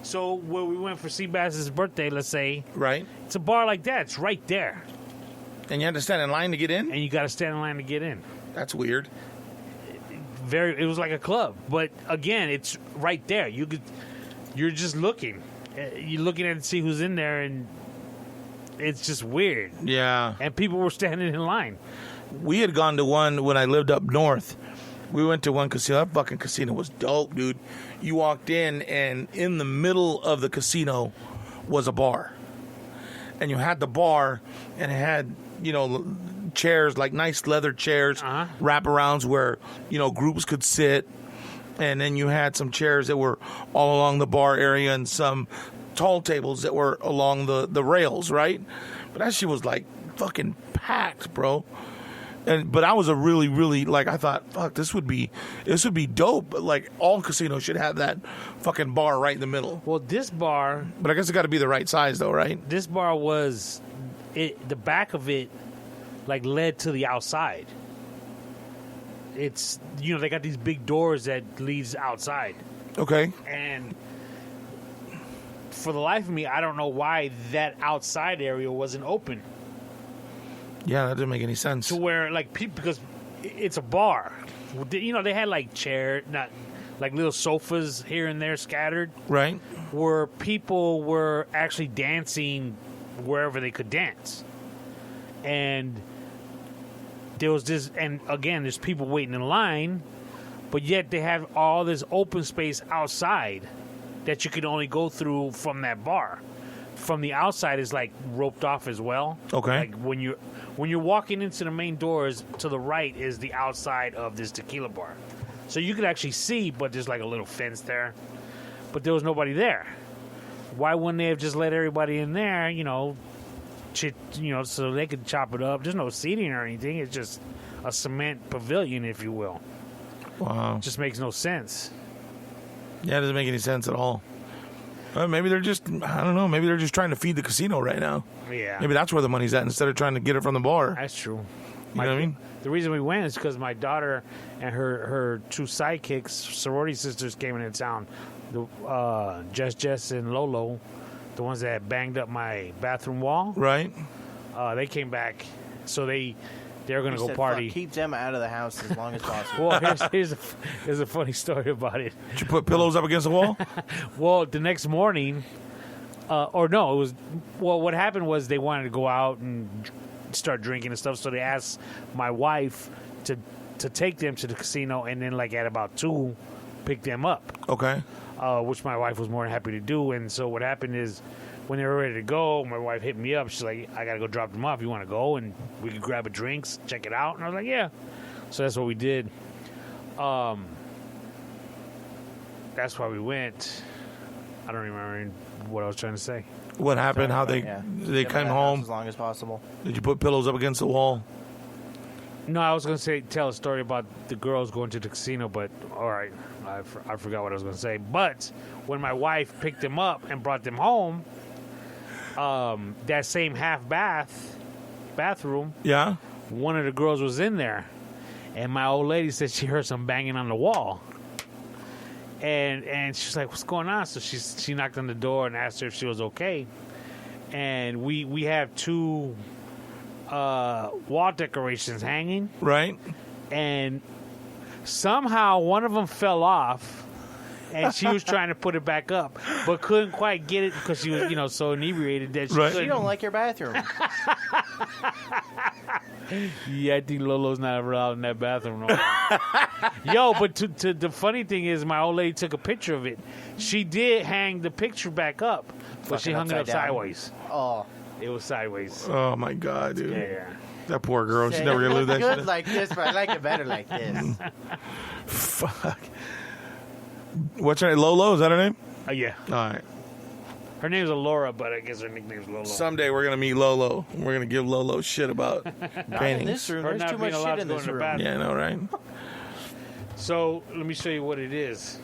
So where we went for Seabass's birthday, let's say, Right. it's a bar like that. It's right there, And you had to stand in line to get in? and you got to stand in line to get in. That's weird. It was like a club, but again, it's right there. You're just looking. You're looking at it to see who's in there, and it's just weird. Yeah. And people were standing in line. We had gone to one when I lived up north. We went to one casino. That fucking casino was dope, dude. You walked in, and in the middle of the casino was a bar. And you had the bar, and it had, you know, chairs, like nice leather chairs, wraparounds where, you know, groups could sit. And then you had some chairs that were all along the bar area, and some tall tables that were along the rails, right? But that shit was like fucking packed, bro. But I was a really, really, like, I thought, fuck, this would be dope. But like, all casinos should have that fucking bar right in the middle. Well, this bar, But I guess it got to be the right size, though, right? this bar was, the back of it, like, led to the outside. It's, they got these big doors that leads outside. Okay. And for the life of me, I don't know why that outside area wasn't open. Yeah, that didn't make any sense. To where, like, people, because it's a bar. They had, like, like little sofas here and there scattered. Right. Where people were actually dancing wherever they could dance. And there was this, and again, there's people waiting in line, but yet they have all this open space outside that you can only go through from that bar. From the outside is like roped off as well. Okay. Like when you're walking into the main doors, to the right is the outside of this tequila bar. So you could actually see, but there's like a little fence there. But there was nobody there. Why wouldn't they have just let everybody in there, so they could chop it up? There's no seating or anything. It's just a cement pavilion, if you will. Wow. It just makes no sense. Yeah, it doesn't make any sense at all. Maybe they're just, I don't know, maybe they're just trying to feed the casino right now. Yeah. Maybe that's where the money's at instead of trying to get it from the bar. That's true. You know what I mean? The reason we went is because my daughter and her two sidekicks, sorority sisters, came into town. Jess and Lolo, the ones that banged up my bathroom wall. Right. They came back, so they're going to go said, party. "Fuck, keep them out of the house as long as possible." Well, here's a funny story about it. Did you put pillows up against the wall? Well, the next morning, what happened was they wanted to go out and start drinking and stuff, so they asked my wife to take them to the casino, and then like at about 2, pick them up. Okay. Which my wife was more than happy to do. And so what happened is, when they were ready to go, my wife hit me up. She's like, "I got to go drop them off. You want to go? And we could grab a drinks, check it out." And I was like, "Yeah." So that's what we did. That's why we went. I don't remember what I was trying to say. What happened? How they Yeah. they Get came them out of the house home? as long as possible. Did you put pillows up against the wall? No, I was going to tell a story about the girls going to the casino, but all right, I forgot what I was going to say. But when my wife picked them up and brought them home, that same bathroom, Yeah. one of the girls was in there, and my old lady said she heard some banging on the wall. And she's like, "What's going on?" So she knocked on the door and asked her if she was okay. And we have 2 wall decorations hanging, Right. and somehow one of them fell off, and she was trying to put it back up, but couldn't quite get it because she was, so inebriated that she Right. couldn't. You don't like your bathroom. Yeah, I think Lolo's not allowed in that bathroom. No. Yo, but to the funny thing is, my old lady took a picture of it. She did hang the picture back up, but she Fucking hung it up upside down. sideways. Oh, It was sideways. Oh my God, dude. Yeah. That poor girl. She's say, never "It gonna live looks that good shit. like this, but I like it better like this." Fuck. What's her name? Lolo? Is that her name? Yeah. All right. Her name's Laura, but I guess her nickname's Lolo. Someday we're gonna meet Lolo. We're gonna give Lolo shit about Not in paintings. this room. Or There's not too being much allowed shit in to go this in the room. bathroom. Yeah, I know, right? So let me show you what it is.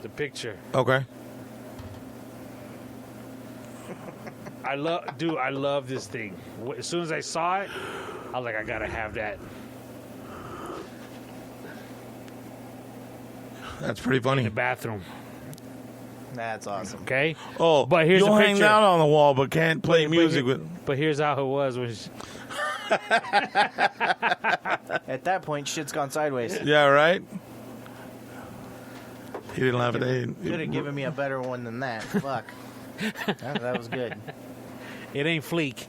The picture. Okay. I love this thing. As soon as I saw it, I was like, I gotta have that. That's pretty In funny. the bathroom. That's awesome. Okay. Oh, But here's you'll the hang picture. out on the wall, but can't play music with. But here's how it was. When she, At that point, shit's gone sideways. Yeah, right. He didn't laugh at Could it. have given me a better one than that. Fuck. That was good. it ain't fleek.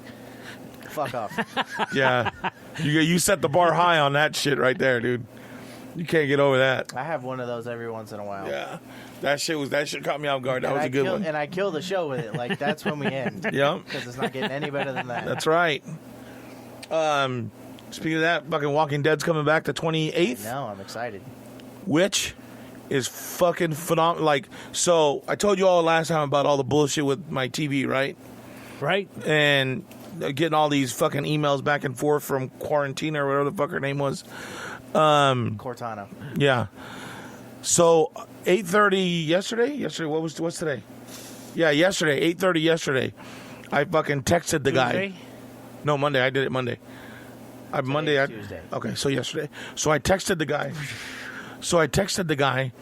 Fuck off. Yeah, you set the bar high on that shit right there, dude. You can't get over that. I have one of those every once in a while. Yeah, that shit caught me off guard. That was a good one. And I kill the show with it. Like, that's when we end. Yep, Because it's not getting any better than that. that's right. Speaking of that, fucking Walking Dead's coming back the 28th, No, I'm excited. which is fucking phenomenal. Like, so I told you all last time about all the bullshit with my TV, right? Right? And getting all these fucking emails back and forth from Quarantina or whatever the fuck her name was. Cortana. Yeah. So 8:30 yesterday. What's today? Yeah, yesterday. 8:30 yesterday. I fucking texted the guy. Tuesday? No, Monday. I did it Monday. Tuesday. Okay, so yesterday. So I texted the guy.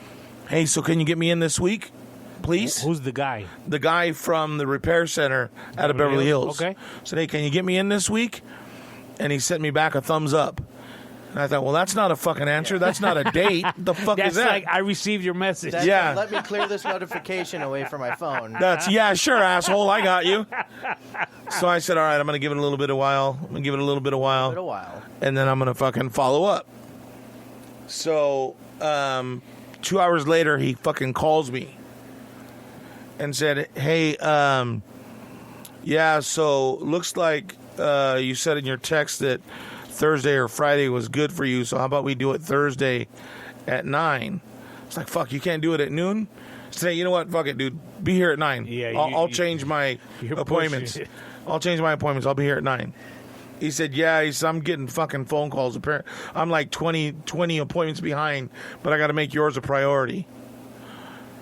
Hey, so can you get me in this week, please? Who's the guy? The guy from the repair center out of Beverly Hills. Okay. Said, hey, can you get me in this week? And he sent me back a thumbs up. And I thought, well, that's not a fucking answer. That's not a date. The fuck That's is that? like, I received your message. That's Yeah. Let me clear this notification away from my phone. Yeah, sure, asshole. I got you. So I said, all right, I'm going to give it a little bit of while. Been a while. And then I'm going to fucking follow up. So 2 hours later, he fucking calls me and said, hey, yeah, so looks like you said in your text that Thursday or Friday was good for you, so how about we do it Thursday at 9? It's like, fuck, you can't do it at noon? Say, you know what, fuck it, dude. Be here at 9. Yeah, I'll change my appointments. I'll change my appointments. I'll be here at 9. He said, yeah, I'm getting fucking phone calls. Apparently, I'm like 20 appointments behind, but I got to make yours a priority.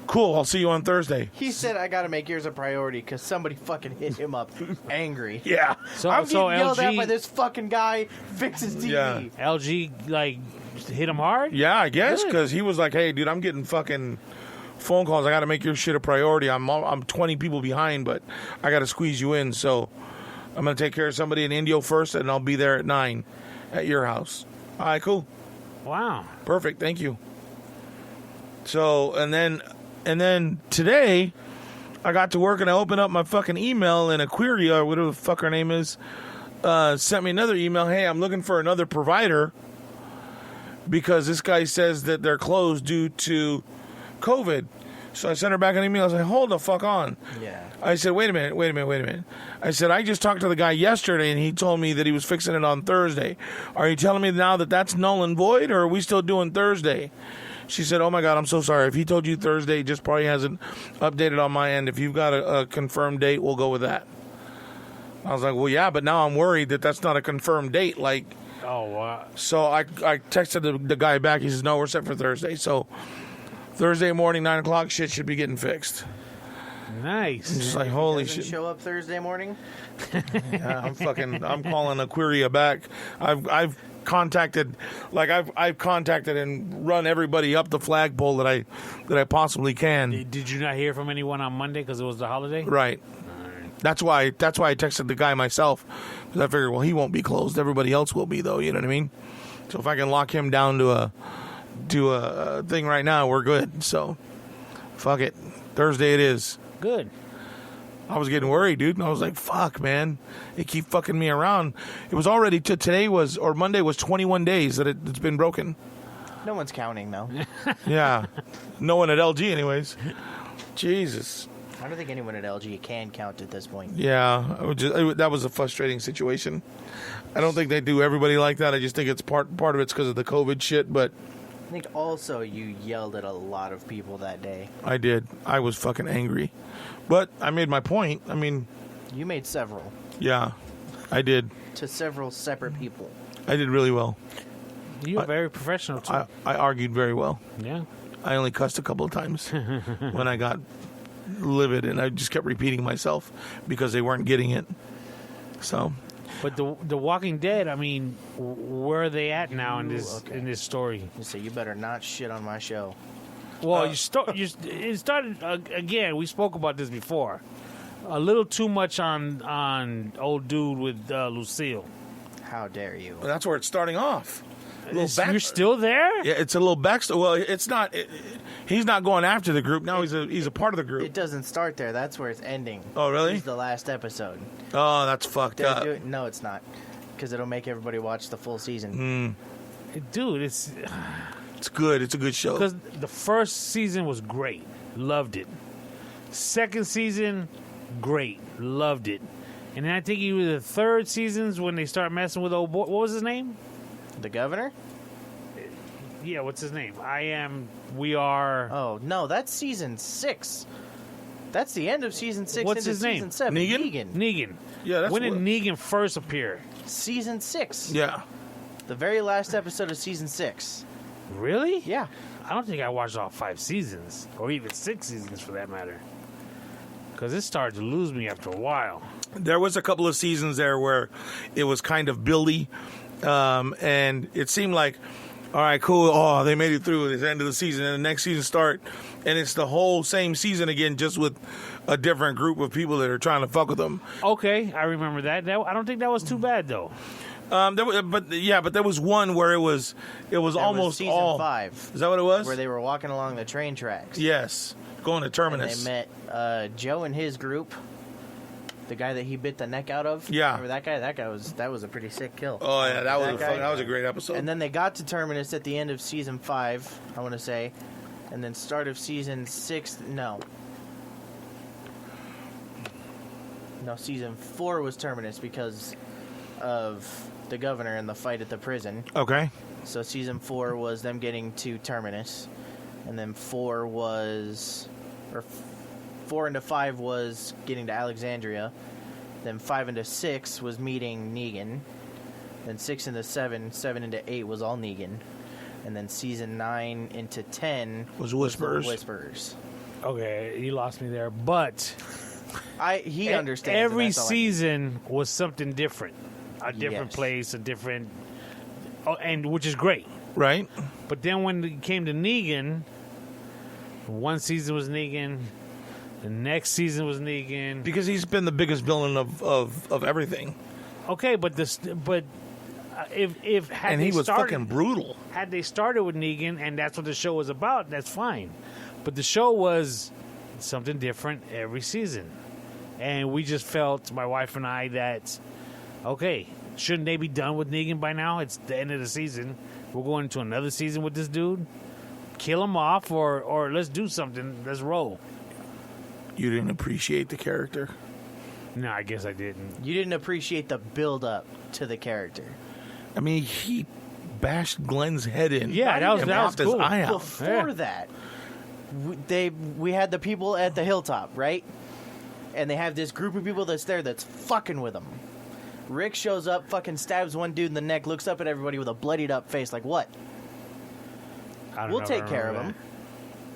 Cool, I'll see you on Thursday. He said, I got to make yours a priority because somebody fucking hit him up angry. Yeah. I'm getting yelled at LG by this fucking guy fixes TV. Yeah. LG, like, hit him hard? Yeah, I guess, Good. because he was like, hey, dude, I'm getting fucking phone calls. I got to make your shit a priority. I'm 20 people behind, but I got to squeeze you in. So I'm going to take care of somebody in Indio first, and I'll be there at 9 at your house. All right, cool. Wow. Perfect. Thank you. So, and then today, I got to work and I opened up my fucking email, and Aquaria, or whatever the fuck her name is, sent me another email. Hey, I'm looking for another provider because this guy says that they're closed due to COVID. So I sent her back an email. I was like, hold the fuck on. Yeah. I said, wait a minute. I said, I just talked to the guy yesterday, and he told me that he was fixing it on Thursday. Are you telling me now that that's null and void, or are we still doing Thursday? She said, oh, my God, I'm so sorry. If he told you Thursday, he just probably hasn't updated on my end. If you've got a confirmed date, we'll go with that. I was like, well, yeah, but now I'm worried that that's not a confirmed date. Like, Oh, wow. so I texted the guy back. He says, no, we're set for Thursday. So Thursday morning, 9 o'clock, shit should be getting fixed. Nice. It's just like, holy Doesn't shit. show up Thursday morning? Yeah, I'm calling Aquaria back. I've contacted and run everybody up the flagpole that I possibly can. Did you not hear from anyone on Monday because it was the holiday? Right. That's why I texted the guy myself, because I figured, well, he won't be closed. Everybody else will be, though. You know what I mean? So if I can lock him down to a thing right now, we're good. So fuck it. Thursday it is. Good. I was getting worried, dude, and I was like, fuck, man. They keep fucking me around. It was already, Monday was 21 days that it's been broken. No one's counting, though. Yeah. No one at LG, anyways. Jesus. I don't think anyone at LG can count at this point. Yeah. That was a frustrating situation. I don't think they do everybody like that. I just think it's part of it's because of the COVID shit, but I think also you yelled at a lot of people that day. I did. I was fucking angry. But I made my point. I mean, You made several. yeah, I did. To several separate people. I did really well. You were very professional, too. I argued very well. Yeah. I only cussed a couple of times when I got livid, and I just kept repeating myself because they weren't getting it. So, But the Walking Dead, I mean, where are they at now in this story? You say, you better not shit on my show. Well, it started again. We spoke about this before. A little too much on old dude with Lucille. How dare you? that's where it's starting off. You're still there? Yeah, it's a little backstory. Well, it's not. He's not going after the group now. He's a part of the group. It doesn't start there. That's where it's ending. Oh, really? It's the last episode. Oh, that's fucked up. No, it's not. Because it'll make everybody watch the full season. Dude, it's good. It's a good show. because the first season was great. Loved it. Second season, great. Loved it. And then I think it was the third seasons when they start messing with old boy. What was his name? The governor? Yeah, what's his name? We are. Oh no, that's season 6. That's the end of season 6. What's into his name? Season 7. Negan? Negan. Yeah, that's when did what- Negan first appear? Season 6. Yeah. The very last episode of season 6. Really? Yeah. I don't think I watched all 5 seasons, or even 6 seasons for that matter. Because it started to lose me after a while. There was a couple of seasons there where it was kind of buildy, and it seemed like, all right, cool. Oh, they made it through this end of the season, and the next season start, and it's the whole same season again, just with a different group of people that are trying to fuck with them. Okay, I remember that. I don't think that was too bad though. But there was one where it was That almost was season all 5, Is that what it was? where they were walking along the train tracks. Yes, going to And Terminus. they met Joe and his group. The guy that he bit the neck out of. Yeah. Remember that guy? That was a pretty sick kill. Oh yeah, that was guy. that was a great episode. And then they got to Terminus at the end of season 5, I want to say. And then start of season 6, no, season 4 was Terminus because of the governor and the fight at the prison. Okay. So season 4 was them getting to Terminus. And then 4 into 5 was getting to Alexandria. Then 5 into 6 was meeting Negan. Then 6 into 7 into 8 was all Negan. And then season 9 into 10 Was Whisperers. Whisperers. Okay, you lost me there. But He understands. and every that's all I need. season was something different. A different Yes. place, a different... Oh, and which is great. Right. But then when it came to Negan, one season was Negan, the next season was Negan. Because he's been the biggest villain of everything, Okay, but if had and they he was started, fucking brutal. had they started with Negan and that's what the show was about, that's fine. But the show was something different every season, and we just felt, my wife and I, that okay, shouldn't they be done with Negan by now? It's the end of the season. We're going into another season with this dude. Kill him off, or let's do something. Let's roll. You didn't appreciate the character. No, I guess I didn't. You didn't appreciate the build up to the character. I mean, he bashed Glenn's head in. Yeah, that was and popped his cool. eye out. Before Yeah. that, we had the people at the hilltop, right? And they have this group of people that's there that's fucking with them. Rick shows up, fucking stabs one dude in the neck, looks up at everybody with a bloodied up face, like, what? I don't We'll know if take I care of remember him.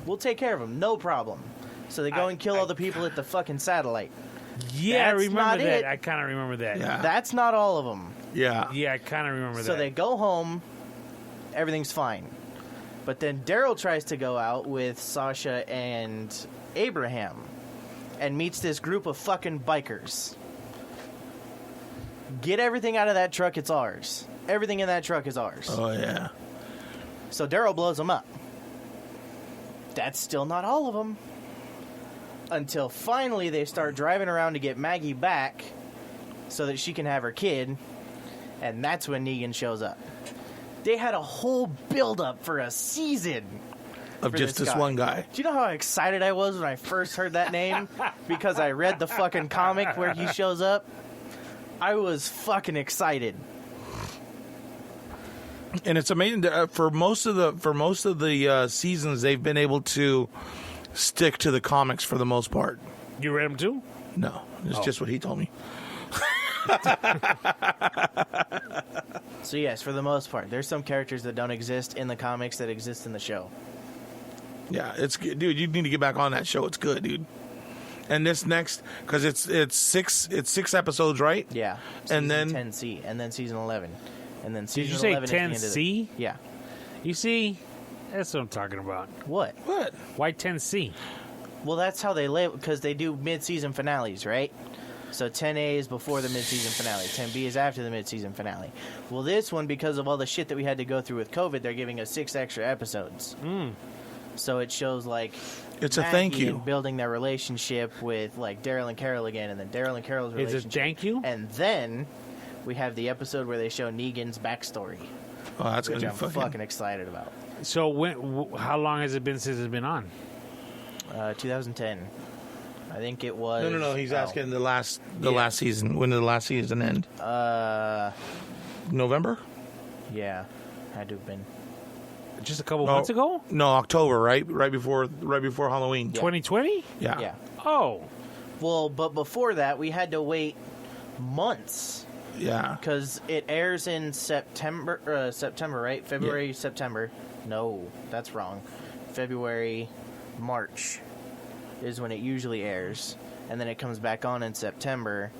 We'll take care of him, no problem. So they go and kill all the people at the fucking satellite. that. Yeah, I That's remember not that. it. I kind of remember that. Yeah. That's not all of them. Yeah. Yeah, I kind of remember So that. they go home, everything's fine. But then Daryl tries to go out with Sasha and Abraham and meets this group of fucking bikers. Get everything out of that truck, it's ours. Everything in that truck is ours. Oh yeah. So Daryl blows them up. That's still not all of them. Until finally they start driving around to get Maggie back so that she can have her kid. And that's when Negan shows up. They had a whole build-up for a season. Of for just this one guy. Do you know how excited I was when I first heard that name? Because I read the fucking comic where he shows up. I was fucking excited. And it's amazing that, for most of the seasons they've been able to stick to the comics for the most part. You read them too? No, it's just what he told me. So yes, for the most part, there's some characters that don't exist in the comics that exist in the show. Yeah, it's good, dude. You need to get back on that show. It's good, dude. And this next, because it's six episodes, right? Yeah. And then 10C, and then season 11, and then Did season you say 11 is the end of 10C? Yeah. You see, that's what I'm talking about. What? What? Why 10C? Well, that's how they label, because they do mid-season finales, right? So 10A is before the mid-season finale. 10B is after the mid-season finale. Well, this one, because of all the shit that we had to go through with COVID, they're giving us 6 extra episodes. So it shows, like, It's a Maggie thank you. and building their relationship with, like, Daryl and Carol again, and then Daryl and Carol's Is relationship. it thank you? And then we have the episode where they show Negan's backstory, Oh, that's which gonna I'm be fucking. fucking excited about. So how long has it been since it's been on? 2010. I think it was... No. He's oh, asking the last Yeah. season. When did the last season end? Yeah, November. had to have been. Just a couple months ago? No, October, right? Right before Halloween. Yeah. 2020? Yeah. Yeah. Oh. Well, but before that, we had to wait months Yeah. because it airs in September, right? February, September. No, that's wrong. February, March is when it usually airs. And then it comes back on in September.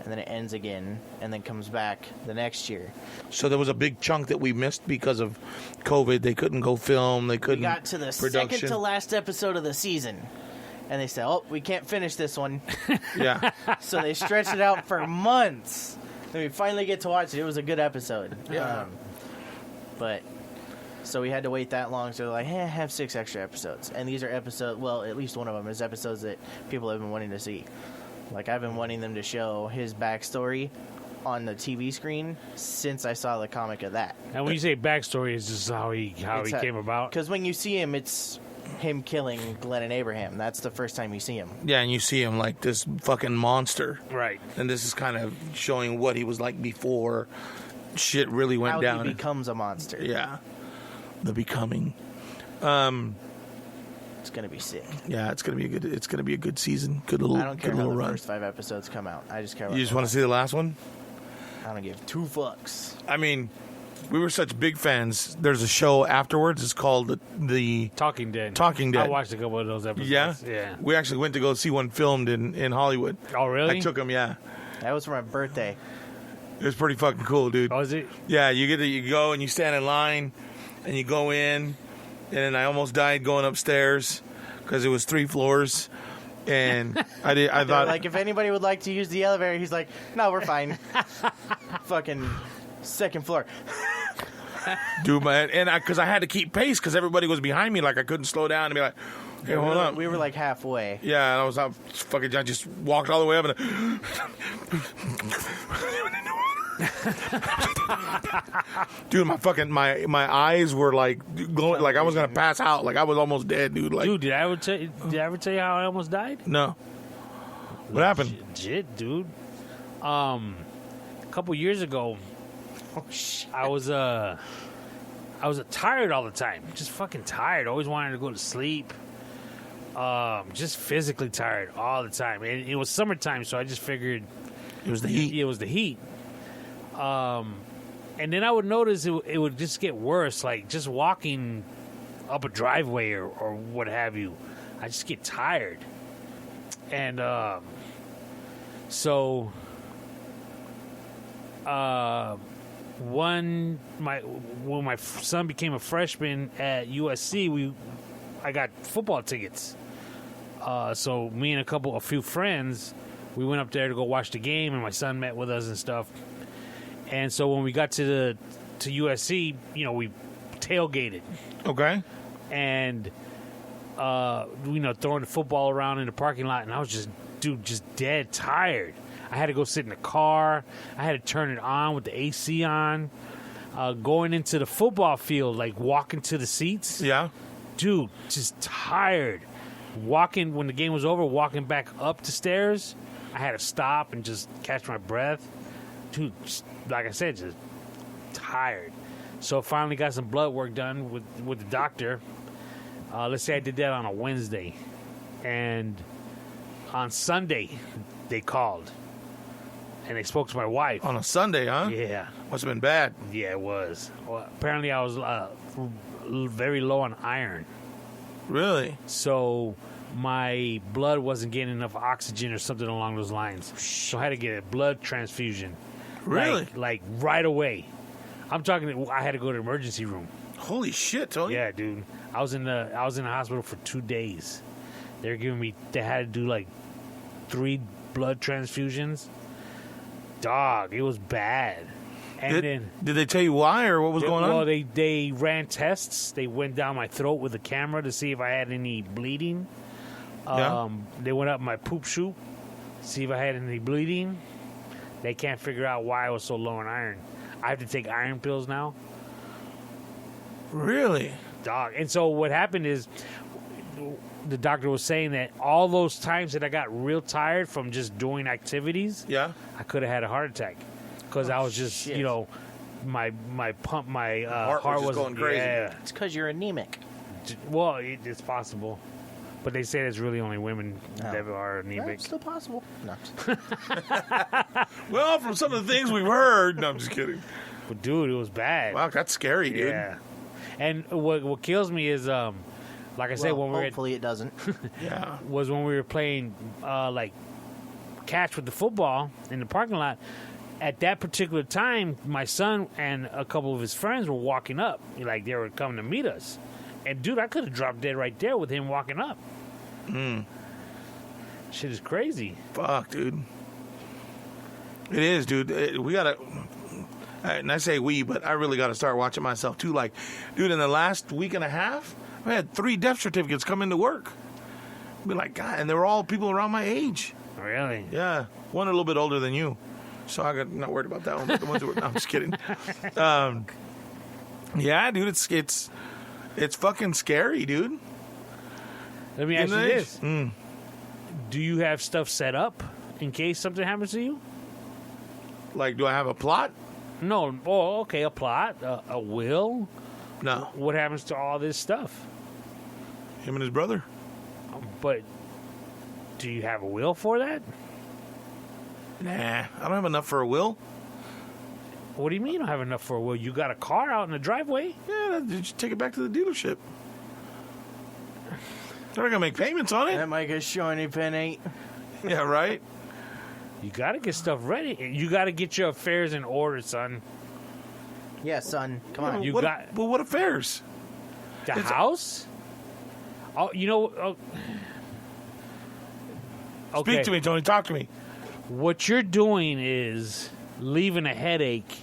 And then it ends again. And then comes back the next year. So there was a big chunk that we missed because of COVID. They couldn't go film. They couldn't. We got to the production. second to last episode of the season. And they said, oh, we can't finish this one. Yeah. So they stretched it out for months. Then we finally get to watch it. It was a good episode. Yeah. But, so we had to wait that long. So they're like, hey, have 6 extra episodes. And these are episodes, well, at least one of them is episodes that people have been wanting to see. Like, I've been wanting them to show his backstory on the TV screen since I saw the comic of that. And when you say backstory, it's just how he came about. Because when you see him, it's him killing Glenn and Abraham. That's the first time you see him. Yeah, and you see him like this fucking monster. Right. And this is kind of showing what he was like before shit really went How down. he becomes a monster. Yeah. The becoming. It's gonna be sick. Yeah, it's gonna be a good season. Good little I don't care good how little the run. first 5 episodes come out. I just care about You just the want to see the last one? I don't give 2 fucks. I mean, we were such big fans. There's a show afterwards. It's called the Talking Dead. Talking Dead. I watched a couple of those episodes. Yeah? Yeah. We actually went to go see one filmed in Hollywood. Oh, really? I took him, yeah. That was for my birthday. It was pretty fucking cool, dude. Oh, is it? Yeah, you go and you stand in line and you go in, and then I almost died going upstairs because it was 3 floors. And I thought, Like, if anybody would like to use the elevator, he's like, no, we're fine. Fucking 2nd floor. dude, man, and because I had to keep pace because everybody was behind me, like I couldn't slow down and be like, hey, hold up. We were like halfway. Yeah, and I just walked all the way up and dude, my eyes were like glowing, like I was gonna pass out, like I was almost dead, dude. Like, Dude, did I ever tell you how I almost died? no, what happened? Shit, dude. A couple years ago, Oh, shit. I was tired all the time. Just fucking tired. Always wanted to go to sleep. Just physically tired all the time. And it was summertime, so I just figured It was the heat. it was the heat. And then I would notice it would just get worse, like just walking up a driveway or what have you. I just get tired. And so when my son became a freshman at USC, I got football tickets. So me and a few friends, we went up there to go watch the game, and my son met with us and stuff. And so when we got to USC, we tailgated Okay. and throwing the football around in the parking lot, and I was just dead tired. I had to go sit in the car. I had to turn it on with the AC on. Going into the football field, like walking to the seats. Yeah. Dude, just tired. Walking, when the game was over, walking back up the stairs, I had to stop and just catch my breath. Dude, just, like I said, just tired. So finally got some blood work done with the doctor. Let's say I did that on a Wednesday. And on Sunday, they called. And they spoke to my wife. On a Sunday, huh? Yeah. Must have been bad. Yeah, it was. Well, apparently I was very low on iron. Really? So my blood wasn't getting enough oxygen or something along those lines. So I had to get a blood transfusion. Really? Like right away. I'm talking, I had to go to the emergency room. Holy shit, Tony. Yeah, dude. I was in the hospital for 2 days. They had to do like 3 blood transfusions. Dog, it was bad. And Did they tell you why or what was going Well, on? they ran tests. They went down my throat with a camera to see if I had any bleeding. Yeah. They went up my poop chute, see if I had any bleeding. They can't figure out why I was so low on iron. I have to take iron pills now. Really? Dog. And so what happened is the doctor was saying that all those times that I got real tired from just doing activities, Yeah. I could have had a heart attack because I was just, shit. my Heart was just going crazy. Yeah. It's because you're anemic. Well, it's possible, but they say it's really only women that are Well, anemic. it's still possible. No. Well, from some of the things we've heard. No, I'm just kidding. But dude, it was bad. Wow, that's scary, dude. Yeah. And what kills me is like I said, Well, when we were hopefully it doesn't. Yeah. was when we were playing like catch with the football in the parking lot. At that particular time, my son and a couple of his friends were walking up, like they were coming to meet us. And dude, I could have dropped dead right there with him walking up. Shit is crazy. Fuck, dude. It is, dude. We gotta. And I say we, but I really got to start watching myself too. Like, dude, in the last week and a half, I had 3 death certificates come into work. Be like, God, and they were all people around my age. Really? Yeah, one a little bit older than you, so I got not worried about that one. But the ones who were, no, I'm just kidding. Yeah, dude, it's fucking scary, dude. Let me ask you this: Mm. do you have stuff set up in case something happens to you? Like, do I have a plot? No. Oh, okay. A plot, a will. No. What happens to all this stuff? Him and his brother. But do you have a will for that? Nah, I don't have enough for a will. What do you mean you don't have enough for a will? You got a car out in the driveway? Yeah, just take it back to the dealership. They're not gonna make payments on it. That might get shiny penny. Yeah, right. You got to get stuff ready. You got to get your affairs in order, son. Yeah, son. Come on. You what, got- Well, what affairs? The house? Oh, you know. Okay. Speak to me, Tony. Talk to me. What you're doing is leaving a headache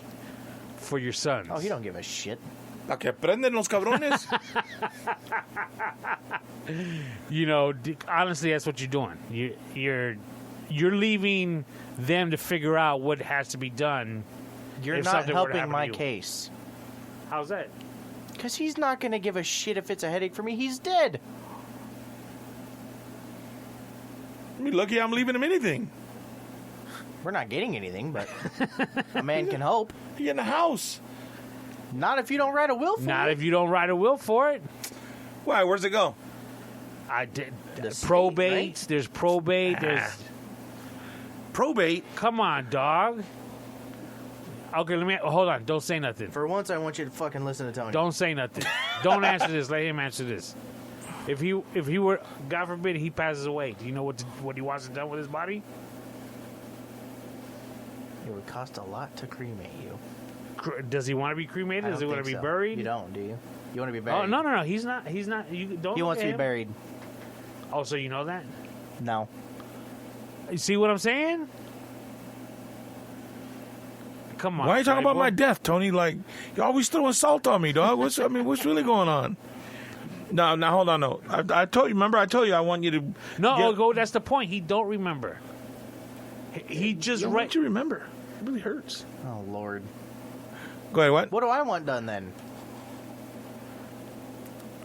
for your sons. Oh, he don't give a shit. ¿Pa que prenden los cabrones? You know, honestly, that's what you're doing. You're leaving them to figure out what has to be done. You're If not something were to helping happen my to you. case. How's that? Because he's not going to give a shit if it's a headache for me. He's dead. I mean, lucky I'm leaving him anything. We're not getting anything, but a man can hope. He in the house. Not if you don't write a will for Not it. if you don't write a will for it. Why? Where's it go? I did The state, probate. right? There's probate. There's Probate. come on, dog. Okay, let me hold on. Don't say nothing. For once, I want you to fucking listen to Tony. Don't say nothing. Don't answer this. Let him answer this. If he were, God forbid, he passes away. Do you know what he wants done with his body? It would cost a lot to cremate you. Does he want to be cremated? I Does he don't want to be think so. buried? You don't, do you? You want to be buried? Oh no. He's not. He's not. You don't. He look wants at to be him. buried. Oh, so you know that? No. You see what I'm saying? Come on. Why are you talking Freddy about my boy. death, Tony? Like, you always throwing salt on me, dog. What's really going on? No, hold on, no. I told you. Remember, I told you I want you to. No, get- that's the point. He don't remember. He just I right. want you to remember. It really hurts. Oh, Lord. Go ahead. What? What do I want done then?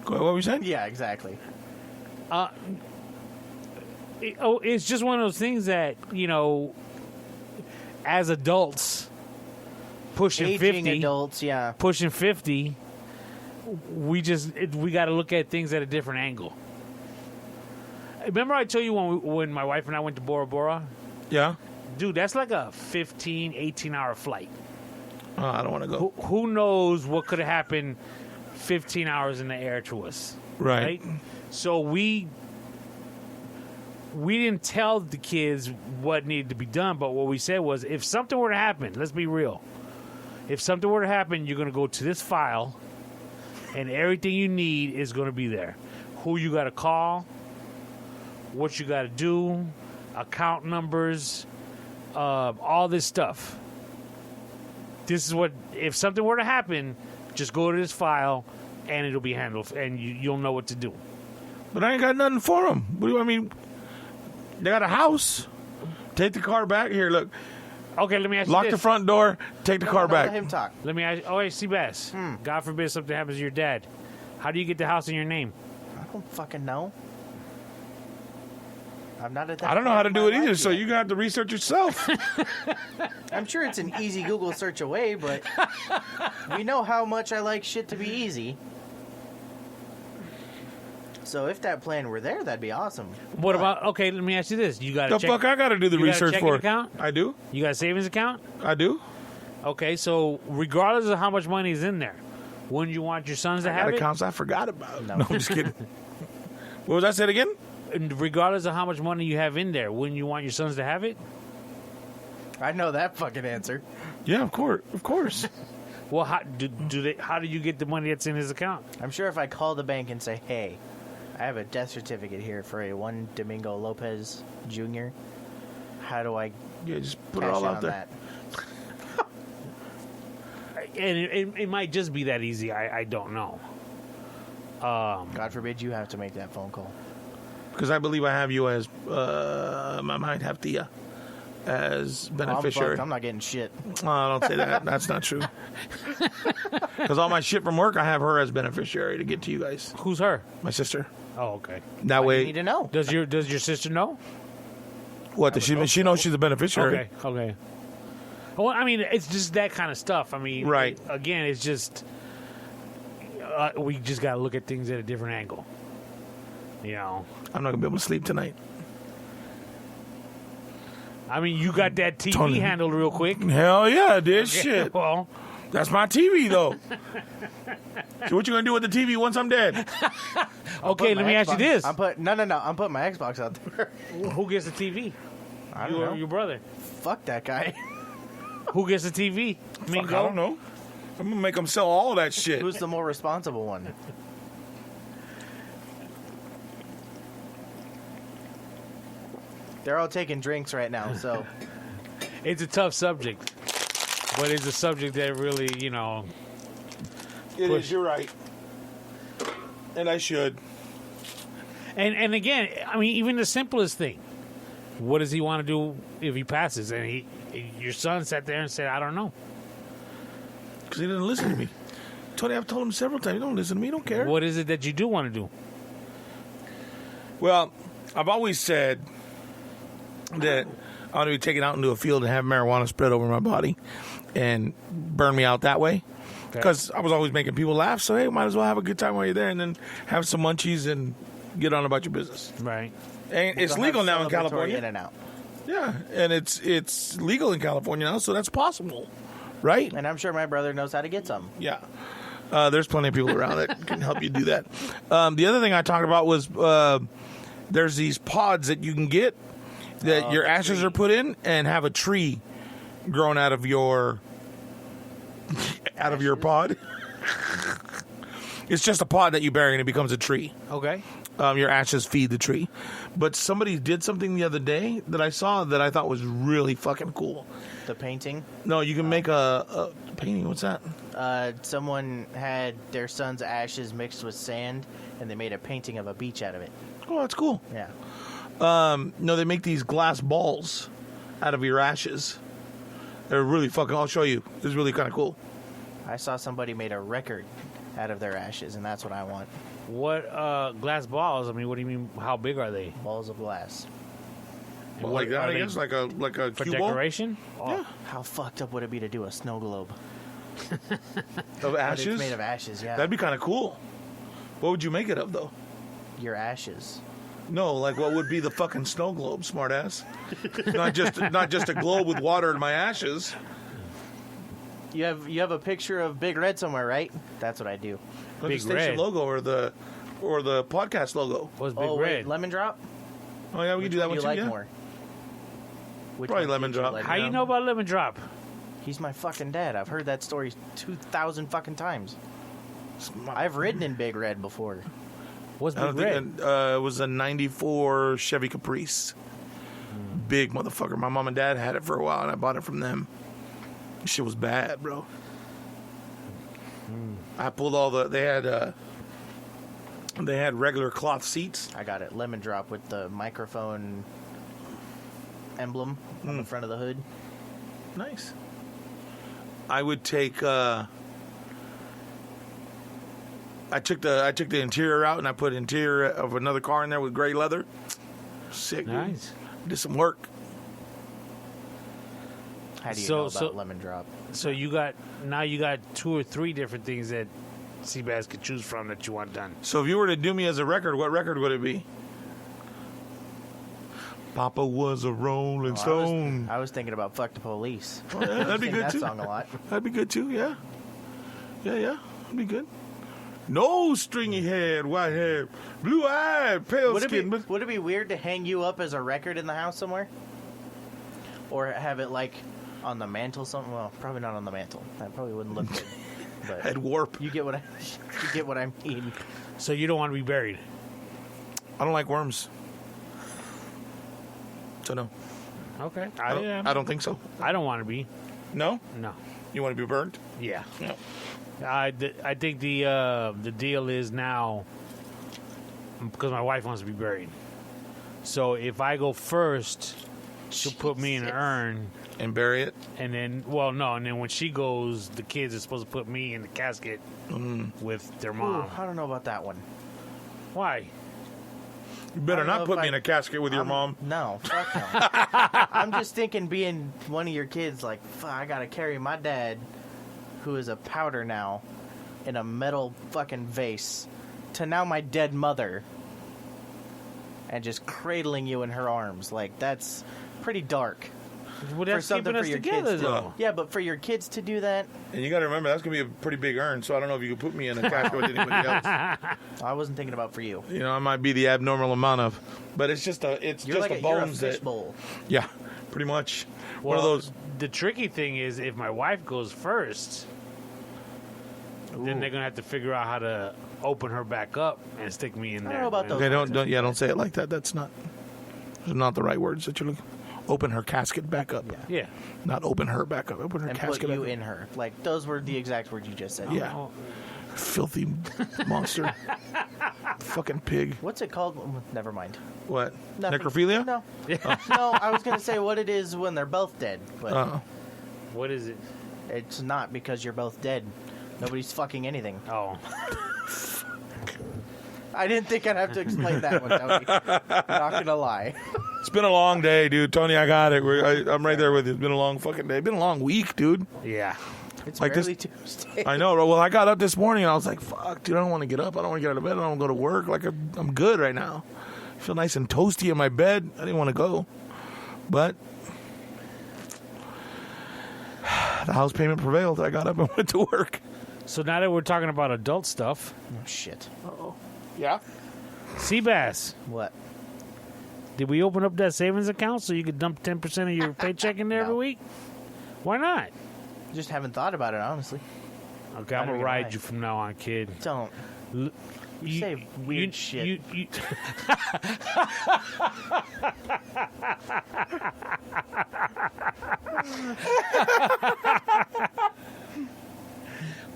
Go ahead, what were you saying? Yeah, exactly. It's just one of those things that, you know, as adults, pushing Aging 50, adults, yeah. pushing 50, we got to look at things at a different angle. Remember I told you when my wife and I went to Bora Bora? Yeah. Dude, that's like a 15, 18-hour flight. Oh, I don't want to go. Who knows what could have happened 15 hours in the air to us. Right. So we didn't tell the kids what needed to be done, but what we said was, if something were to happen, let's be real. If something were to happen, you're going to go to this file, and everything you need is going to be there. Who you got to call, what you got to do, account numbers, all this stuff. This is what, if something were to happen, just go to this file, and it'll be handled, and you'll know what to do. But I ain't got nothing for them. What do I mean? They got a house. Take the car back. Here, look. Okay, let me ask you Lock this. the front door. Take the car No, back. Let him talk. Let me ask. Oh, hey, Seabass. God forbid something happens to your dad. How do you get the house in your name? I don't fucking know. I'm not at that. I don't know point how to in do my it either, life so yet. you're gonna have to research yourself. I'm sure it's an easy Google search away, but we know how much I like shit to be easy. So if that plan were there, that'd be awesome. What about? Okay, let me ask you this: you got The fuck I gotta do the you got a research checking for? account? I do. You got a savings account? I do. Okay, so regardless of how much money is in there, wouldn't you want your sons to I have got it? accounts I forgot about. No. No, I'm just kidding. What was I said again? And regardless of how much money you have in there, wouldn't you want your sons to have it? I know that fucking answer. Yeah, of course, of course. Well, how do they? How do you get the money that's in his account? I'm sure if I call the bank and say, "Hey, I have a death certificate here for a one Domingo Lopez Jr. How do I Yeah, just put it cash all in out on there. that?" And it might just be that easy. I don't know. God forbid you have to make that phone call. Because I believe I have you as, I might have Thea as I'm beneficiary. fucked. I'm not getting shit. Oh, don't say that. That's not true. Because all my shit from work, I have her as beneficiary to get to you guys. Who's her? My sister. Oh, okay. That You way, need to know. Does your sister know? what? She knows she's a beneficiary. Okay. Okay. Well, I mean, it's just that kind of stuff. I mean, Right. Again, it's just we just got to look at things at a different angle. You know. I'm not gonna be able to sleep tonight. I mean, you got that TV Tony. handled real quick. Hell yeah, I did. Shit. Well, That's my TV though. So what you gonna do with the TV once I'm dead? okay. Let me ask you this: I'm putting my Xbox out there. Who gets the TV? I You don't or know. your brother? Fuck that guy. Who gets the TV? Fuck, I don't know. I'm gonna make them sell all that shit. Who's the more responsible one? They're all taking drinks right now, so It's a tough subject, but it's a subject that really, It is. You're right. And I should. And again, I mean, even the simplest thing. What does he want to do if he passes? And your son sat there and said, "I don't know." Because he didn't listen to me. Tony, I've told him several times, don't listen to me, don't care. What is it that you do want to do? Well, I've always said that I want to be taken out into a field and have marijuana spread over my body and burn me out that way. Because I was always making people laugh, so hey, might as well have a good time while you're there and then have some munchies and get on about your business. Right. And it's they'll legal have now in celebratory California. In and out. Yeah, and it's legal in California now, so that's possible, right? And I'm sure my brother knows how to get some. Yeah. There's plenty of people around that can help you do that. The other thing I talked about was there's these pods that you can get that your ashes are put in and have a tree growing out of your pod. It's just a pod that you bury and it becomes a tree. Okay. Your ashes feed the tree. But somebody did something the other day that I saw that I thought was really fucking cool. The painting. No, you can make a painting. What's that? Someone had their son's ashes mixed with sand, and they made a painting of a beach out of it. Oh, that's cool. Yeah. No, they make these glass balls out of your ashes. They're really fucking. I'll show you. It's really kind of cool. I saw somebody made a record out of their ashes, and that's what I want. What glass balls? I mean, what do you mean? How big are they? Balls of glass. Well, like that, Are I they guess, like a for cue ball decoration? Yeah. How fucked up would it be to do a snow globe? of But ashes. It's made of ashes, yeah. That'd be kind of cool. What would you make it of, though? Your ashes. No, like what would be the fucking snow globe, smartass? not just a globe with water in my ashes. You have a picture of Big Red somewhere, right? That's what I do. Like Big the station Red. logo or the podcast logo. What's Big Oh, Red? wait, Lemon Drop? Oh yeah, we Which can do that one one you too. like Yeah. more? Which Probably one Lemon did you Drop. like How more? you know about Lemon Drop? He's my fucking dad. I've heard that story 2,000 fucking times. I've ridden in Big Red before. What's I Big don't Red? think it was a '94 Chevy Caprice. Big motherfucker. My mom and dad had it for a while, and I bought it from them. Shit was bad, bro. I pulled all the. They had regular cloth seats. I got it. Lemon Drop with the microphone emblem on the front of the hood. Nice. I would take. I took the interior out, and I put interior of another car in there with gray leather. Sick, dude. Nice. Did some work. How do you So- know about so- lemon drop? So you got 2 or 3 different things that Seabass could choose from that you want done. So if you were to do me as a record, what record would it be? Papa was a Rolling Stone. I was thinking about "Fuck the Police." Oh, yeah, that'd be Sing good that too. song a lot. That'd be good too. Yeah. That'd be good. No stringy head, white hair, blue eyed, pale Would it, skin. be, would it be weird to hang you up as a record in the house somewhere, or have it like on the mantle? Something? Well, probably not on the mantle. That probably wouldn't look good. But Head warp. you get what I mean. So you don't want to be buried. I don't like worms. So no, Okay. I don't think so. I don't want to be. No, No. you want to be burnt? Yeah. No. I think the deal is now because my wife wants to be buried. So if I go first, she'll put me in an urn, And bury it. and then and then when she goes, the kids are supposed to put me in the casket with their Ooh, mom. I don't know about that one. Why? You better I don't know not put if me in a casket with your mom. No, fuck no. I'm just thinking being one of your kids, like, fuck, I gotta carry my dad, who is a powder now, in a metal fucking vase, to now my dead mother, and just cradling you in her arms. Like, that's pretty dark. Well, that's something keeping us for your together, kids to- though. Yeah, but for your kids to do that, And you got to remember, that's going to be a pretty big urn, so I don't know if you could put me in a casket with anybody else. I wasn't thinking about for you. You know, I might be the abnormal amount of, but it's just You're just like the you're a bones fish that, bowl. yeah, pretty much. One Well, of those. The tricky thing is if my wife goes first, then they're gonna have to figure out how to open her back up and stick me in I don't there. know about those. Okay, don't say it like that. That's not the right words that you're looking. Open her casket back up. Yeah. Yeah. Not open her back up. Open her And casket put you back up. in her. Like, those were the exact words you just said. Yeah. Oh, Filthy monster. Fucking pig. What's it called? Never mind. What? Nothing. Necrophilia? No. No, I was going to say what it is when they're both dead, but what is it? it's not because you're both dead. Nobody's fucking anything. Oh. I didn't think I'd have to explain that one, Tony. Not going to lie. It's been a long day, dude. Tony, I got it. I'm right there with you. It's been a long fucking day. It's been a long week, dude. Yeah. It's Like barely Tuesday. I know. Well, I got up this morning and I was like, fuck, dude, I don't want to get up. I don't want to get out of bed. I don't want to go to work. Like, I'm good right now. I feel nice and toasty in my bed. I didn't want to go. But the house payment prevailed. I got up and went to work. So now that we're talking about adult stuff, Oh, shit. Yeah? Seabass, What? did we open up that savings account so you could dump 10% of your paycheck in there every No. week? Why not? Just haven't thought about it, honestly. Okay, Not I'm gonna even ride lying. you from now on, kid. Don't. You say weird shit.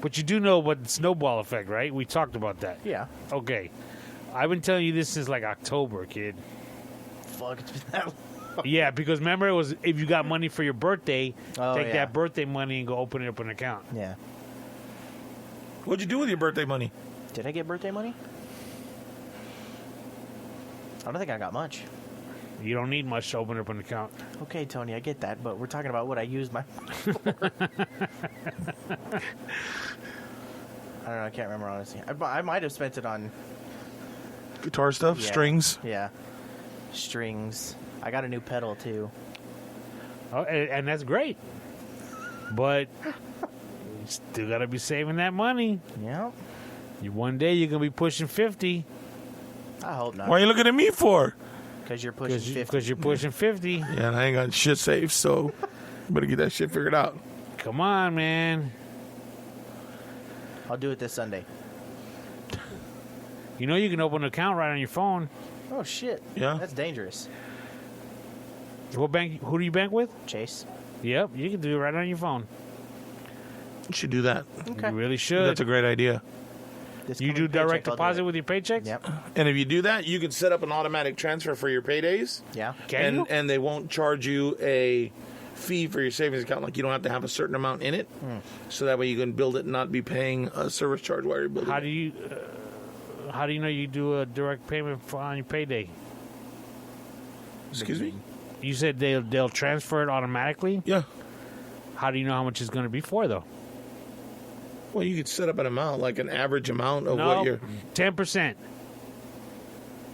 But you do know what the snowball effect, right? We talked about that. Yeah. Okay. I've been telling you this since like October, kid. Fuck, it's been that long. Yeah, because remember it was if you got money for your birthday, Oh, take yeah. that birthday money and go open it up an account. Yeah. What'd you do with your birthday money? Did I get birthday money? I don't think I got much. You don't need much to open up an account. Okay, Tony, I get that, but we're talking about what I use my. I don't know. I can't remember honestly. I might have spent it on Guitar stuff? yeah, Strings? Yeah, strings. I got a new pedal too. Oh, and that's great. But you still got to be saving that money. Yeah. One day you're going to be pushing 50 I hope not. Why are you looking at me for? Because you're pushing 50. because you're pushing 50. Yeah, and I ain't got shit saved, so better get that shit figured out. Come on, man. I'll do it this Sunday. You know you can open an account right on your phone. Oh shit. Yeah. That's dangerous. What bank? Who do you bank with? Chase. Yep, you can do it right on your phone. You should do that. Okay. You really should. That's a great idea. This You do coming paycheck, direct I'll do deposit it. with your paychecks? Yep. And if you do that, you can set up an automatic transfer for your paydays. Yeah. Can you? And they won't charge you a fee for your savings account. Like, you don't have to have a certain amount in it. So that way you can build it and not be paying a service charge while you're building How it. do you know you do a direct payment on your payday? Excuse me? You said they'll transfer it automatically? Yeah. How do you know how much it's going to be for, though? Well, you could set up an amount, like an average amount of No, what you're... 10%.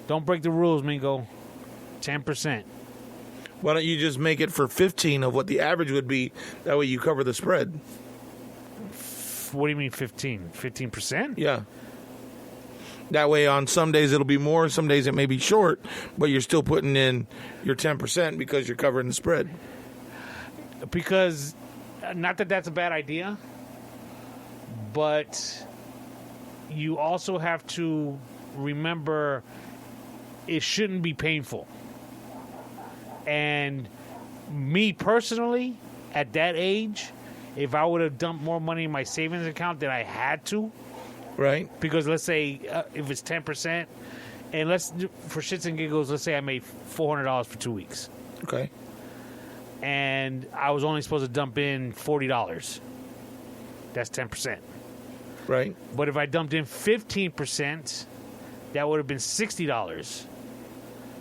Don't break the rules, Mingo. 10%. Why don't you just make it for 15 of what the average would be? That way you cover the spread. What do you mean 15? 15%? Yeah. That way on some days it'll be more, some days it may be short, but you're still putting in your 10% because you're covering the spread. Because, not that that's a bad idea, but you also have to remember it shouldn't be painful. And me personally, at that age, if I would have dumped more money in my savings account than I had to, Right? because let's say if it's 10%, and for shits and giggles, let's say I made $400 for 2 weeks, Okay. and I was only supposed to dump in $40. That's 10%. Right? But if I dumped in 15%, that would have been $60.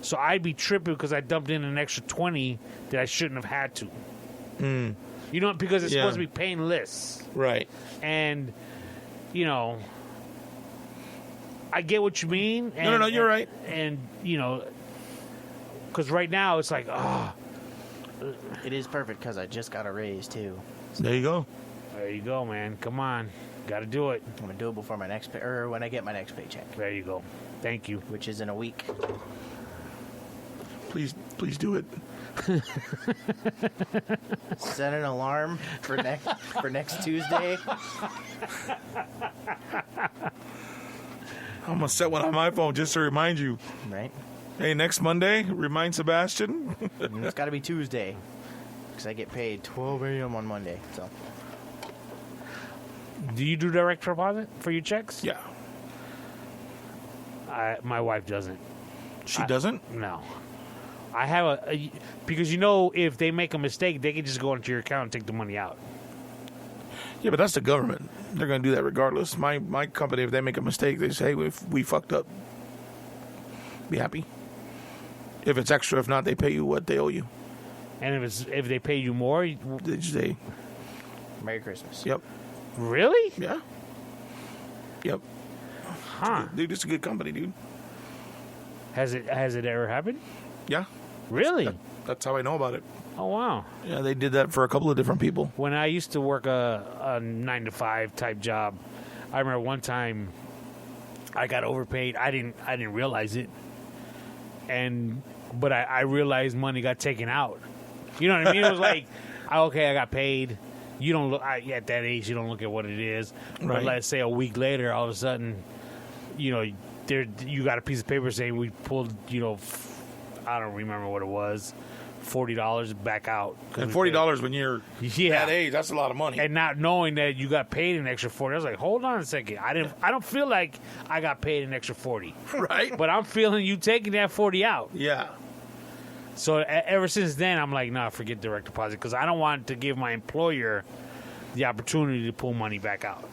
So I'd be tripping because I dumped in an extra 20 that I shouldn't have had to. You know, because it's Yeah. supposed to be painless. Right. And, you know, I get what you mean. And, No, you're right. And, you know, because right now it's like, It is perfect because I just got a raise too. There you go. there you go, man. Come on. Got to do it. I'm gonna do it before my next or when I get my next paycheck, There you go. Thank you. which is in a week. Please do it. Set an alarm for next Tuesday. I'm gonna set one on my phone just to remind you. Right. Hey, next Monday, remind Sebastian. And it's got to be Tuesday because I get paid 12 a.m. on Monday. So Do you do direct deposit for your checks? Yeah. My wife doesn't. She doesn't? No. I have because you know if they make a mistake, they can just go into your account and take the money out. Yeah, but that's the government. They're gonna do that regardless. My company, if they make a mistake, they say, hey, we fucked up. Be happy. If it's extra, if not, they pay you what they owe you. And if they pay you more, They just say, Merry Christmas. yep. really? Yeah. Yep. Huh? Dude, it's a good company, dude. Has it ever happened? Yeah. Really? That's how I know about it. Oh wow. Yeah, they did that for a couple of different people. When I used to work a 9-to-5 type job, I remember one time I got overpaid. I didn't realize it, but I realized money got taken out. You know what I mean? It was like, okay, I got paid. You don't look at that age. You don't look at what it is. But Right. let's say a week later, all of a sudden, you know, you got a piece of paper saying we pulled, you know, I don't remember what it was, $40 back out. And $40 when you're that age, that's a lot of money. And not knowing that you got paid an extra $40, I was like, hold on a second. I don't feel like I got paid an extra $40, Right? but I'm feeling you taking that $40 out. Yeah. So ever since then, I'm like, nah, forget direct deposit because I don't want to give my employer the opportunity to pull money back out.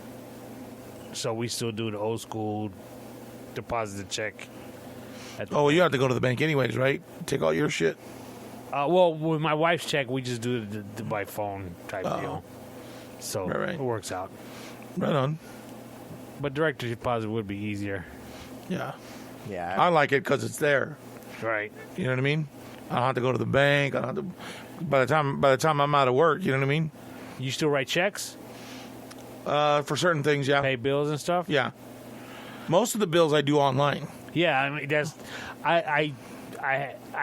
So we still do the old school deposit the check. Oh, well, you have to go to the bank anyways, right? Take all your shit. Well, with my wife's check, we just do it by phone type deal. So Right. it works out. Right on. But direct deposit would be easier. Yeah. Yeah. I like it because it's there. Right. You know what I mean? I don't have to go to the bank. I don't have to. By the time I'm out of work, you know what I mean? You still write checks? For certain things, yeah. Pay bills and stuff? Yeah. Most of the bills I do online. Yeah, I mean that's I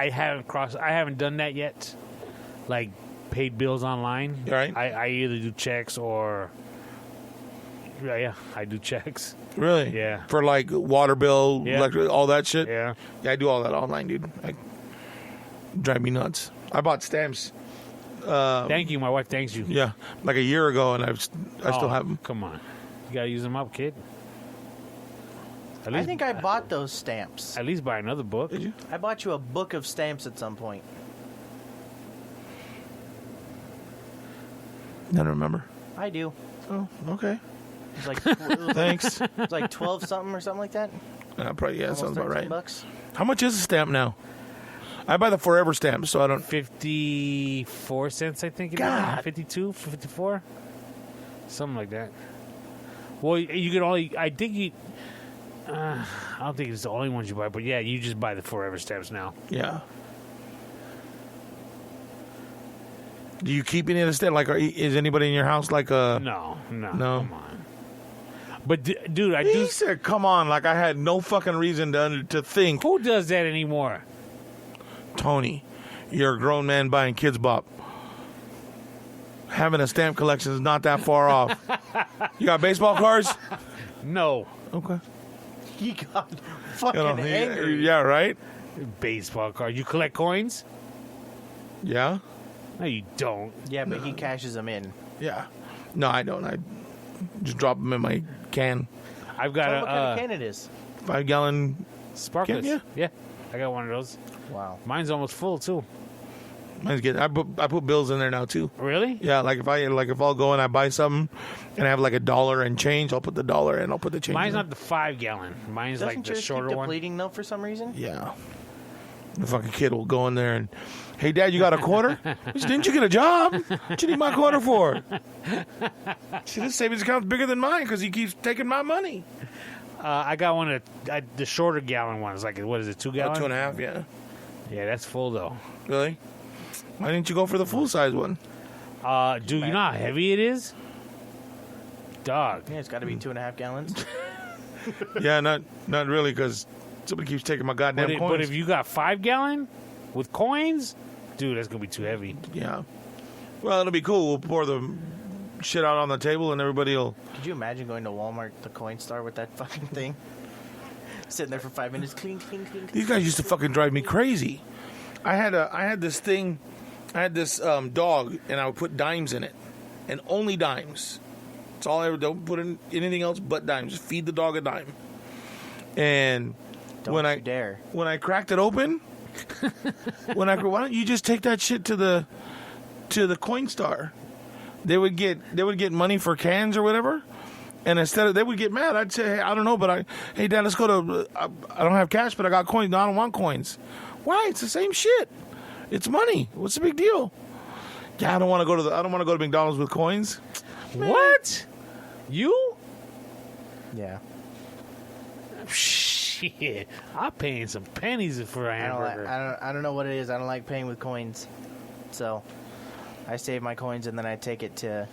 haven't done that yet. Like paid bills online. Right. I either do checks or yeah, I do checks. Really? Yeah. For like water bill, Yeah. electric, all that shit. Yeah. Yeah, I do all that online, dude. Drive me nuts. I bought stamps. Thank you. My wife thanks you. Yeah, like a year ago, and I still have them. Come on. You gotta use them up, kid. At I least, think I bought those stamps. at least buy another book. Did you? I bought you a book of stamps at some point. I don't remember. I do. Oh, okay. It's like it was Thanks. like 12 something or something like that. Probably, yeah, that Almost sounds about 13 right. bucks. How much is a stamp now? I buy the forever stamp, so I don't. 54 cents, I think it God. is. 52, 54? Something like that. Well, you can only, I think you, I don't think it's the only ones you buy, but yeah, you just buy the forever stamps now. Yeah. Do you keep any of the stamp? Like, is anybody in your house like a? No. No. Come on. But, dude, I He do. said, "Come on!" Like I had no fucking reason to think. Who does that anymore? Tony, you're a grown man buying Kids Bop. Having a stamp collection is not that far off. You got baseball cards? No. Okay. He got fucking angry. Yeah, right? Baseball card. You collect coins? Yeah? No, you don't. Yeah, but he cashes them in. Yeah. No, I don't. I just drop them in my can. I've got Tell him a what kind of can it is. 5-gallon. Sparklets. Can Yeah, I got one of those. Wow. Mine's almost full too. Mine's good. I put bills in there now too. Really? Yeah, if I'll go and I buy something and I have like $1 and change, I'll put the $1 and I'll put the change. Mine's in. not the 5-gallon. Mine's Doesn't like the yours shorter keep one. depleting though for some reason? Yeah. The fucking kid will go in there and, hey, Dad, you got a quarter? Didn't you get a job? What you need my quarter for? See, this savings account's bigger than mine because he keeps taking my money. I got one of the shorter gallon ones. Like, what is it, 2 gallon? 2.5, yeah. Yeah, that's full though. Really? Why didn't you go for the full size one? Dude, you know how heavy it is? Dog. Yeah, it's got to be 2.5 gallons. Yeah, not really, because somebody keeps taking my goddamn coins. But if you got 5-gallon with coins, dude, that's gonna be too heavy. Yeah. Well, it'll be cool. We'll pour the shit out on the table, and everybody will. Could you imagine going to Walmart, the coin store, with that fucking thing? Sitting there for 5 minutes, clean. These guys used to fucking drive me crazy. I had this dog, and I would put dimes in it, and only dimes. That's all I ever. Don't put in anything else but dimes. Just feed the dog a dime. And Don't you dare. when I cracked it open, why don't you just take that shit to the Coinstar? They would get money for cans or whatever, and instead of they would get mad. I'd say, hey, I don't know, but hey, Dad, let's go to. I don't have cash, but I got coins. No, I don't want coins. Why? It's the same shit. It's money. What's the big deal? Yeah, I don't want to go to McDonald's with coins. Man. What? You? Yeah. Shit, I'm paying some pennies for a hamburger. I don't know what it is. I don't like paying with coins. So I save my coins and then I take it to...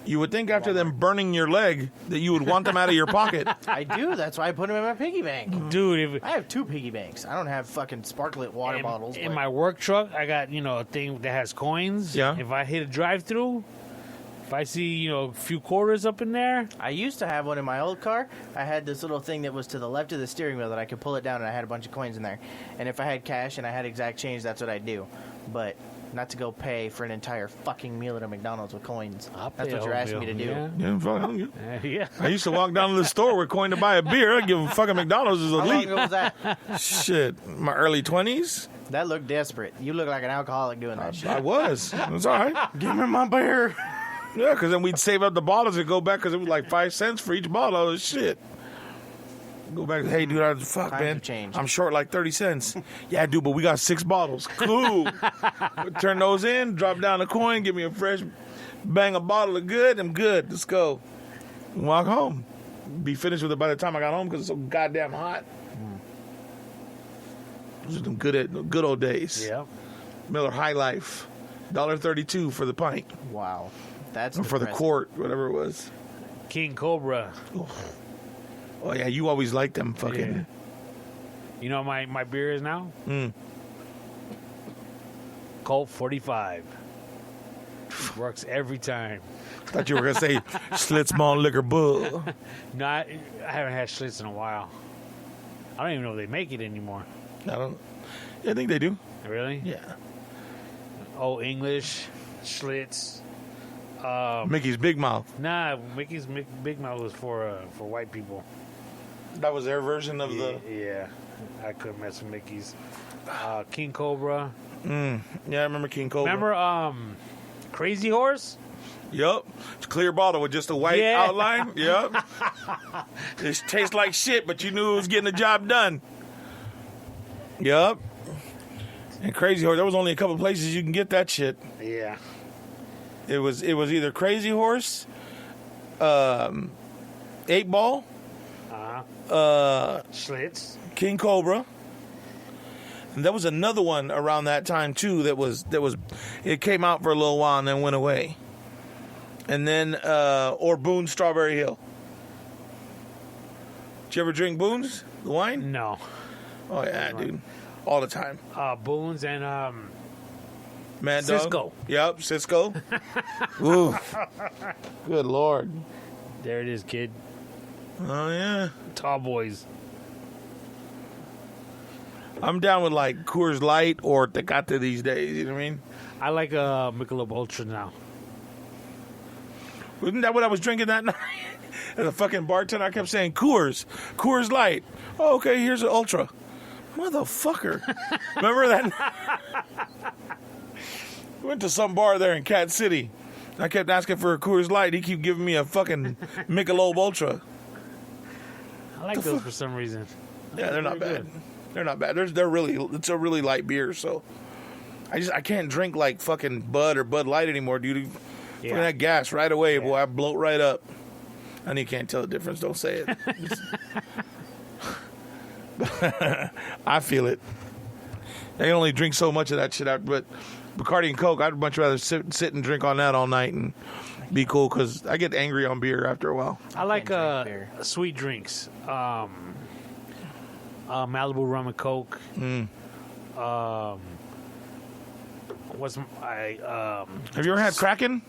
You would think after them burning your leg that you would want them out of your pocket. I do. That's why I put them in my piggy bank. Dude, I have 2 piggy banks. I don't have fucking sparklet water bottles. In but- my work truck, I got, a thing that has coins. Yeah. If I hit a drive-through, if I see, a few quarters up in there. I used to have one in my old car. I had this little thing that was to the left of the steering wheel that I could pull it down, and I had a bunch of coins in there. And if I had cash and I had exact change, that's what I'd do. But not to go pay for an entire fucking meal at a McDonald's with coins. I'll That's pay what a you're whole asking me to do. meal. Yeah, fuck, Yeah. I used to walk down to the store with coin to buy a beer. I'd give a fucking McDonald's as a How long leap. ago was that? Shit, my early 20s. That looked desperate. You look like an alcoholic doing that shit. I was. It's all right. Give me my beer. Yeah, because then we'd save up the bottles and go back because it was like 5 cents for each bottle. Oh, shit. Go back. Hey, dude, fuck, Times man. have changed. I'm short like 30 cents. Yeah, dude, but we got 6 bottles. Cool. Turn those in, drop down a coin, give me a fresh bang a bottle of good. I'm good. Let's go. Walk home. Be finished with it by the time I got home because it's so goddamn hot. Those are them good old days. Yeah. Miller High Life. $1.32 for the pint. Wow. That's Or for the depressing. quart, whatever it was. King Cobra. Oh, yeah, you always liked them fucking... Yeah. You know what my beer is now? Colt 45. Works every time. Thought you were going to say Schlitz Malt Liquor Bull. No, I haven't had Schlitz in a while. I don't even know if they make it anymore. I think they do. Really? Yeah. Oh, English, Schlitz. Mickey's Big Mouth. Nah, Mickey's Big Mouth was for white people. That was their version of Yeah, I couldn't mess with Mickey's. King Cobra. Yeah, I remember King Cobra. Remember Crazy Horse? Yep. It's a clear bottle with just a white Yeah. outline. Yep. It tastes like shit, but you knew it was getting the job done. Yep. And Crazy Horse, there was only a couple places you can get that shit. Yeah. It was either Crazy Horse, 8 Ball, Schlitz. King Cobra. And there was another one around that time too that was it came out for a little while and then went away. And then or Boone's Strawberry Hill. Did you ever drink Boone's? The wine? No. Oh yeah, dude. All the time. Boone's and Mad Dog? Cisco. Yep, Cisco. Ooh. Good Lord. There it is, kid. Oh yeah. Tall boys. I'm down with like Coors Light or Tecate these days, you know what I mean? I like Michelob Ultra now. Wasn't that what I was drinking that night? And the fucking bartender, I kept saying, Coors Light. Oh, okay, here's an Ultra. Motherfucker. Remember that? We went to some bar there in Cat City. I kept asking for a Coors Light. He kept giving me a fucking Michelob Ultra. I like those for some reason. Yeah, they're not Very bad. good. They're not bad. It's a really light beer, so I can't drink like fucking Bud or Bud Light anymore, dude. Yeah. That gas right away, Yeah. boy. I bloat right up. And you can't tell the difference. Don't say it. I feel it. I can only drink so much of that shit out, but Bacardi and Coke, I'd much rather sit and drink on that all night and be cool because I get angry on beer after a while. I like can't drink beer. sweet drinks. Malibu rum and Coke. Have you ever had Kraken?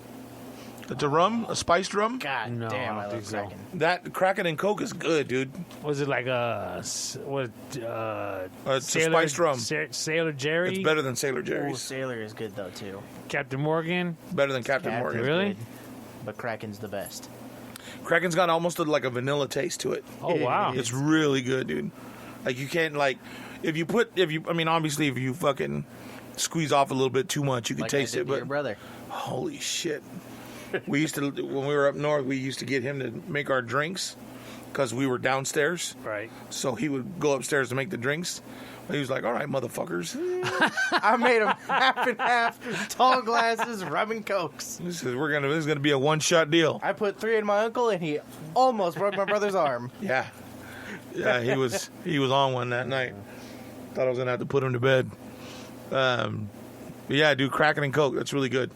It's a rum, a spiced rum. God No, damn, I I don't love think so. Kraken. That Kraken and Coke is good, dude. Was it like It's a Sailor, spiced rum. Sailor Jerry? It's better than Sailor Ooh, Jerry's. Sailor is good though too. Captain Morgan. Better than Captain Captain's Morgan. Really? good, but Kraken's the best. Kraken's got almost like a vanilla taste to it. Oh wow! It's really good, dude. Like you can't obviously if you fucking squeeze off a little bit too much, you can Like taste I did it. to But your brother. holy shit, we used to when we were up north, we used to get him to make our drinks because we were downstairs. Right. So he would go upstairs to make the drinks. He was like, "All right, motherfuckers." I made them half and half, tall glasses, rum and cokes. This is gonna be a one shot deal. I put 3 in my uncle, and he almost broke my brother's arm. Yeah, he was on one that night. Thought I was gonna have to put him to bed. But yeah, dude, Kraken and Coke. That's really good.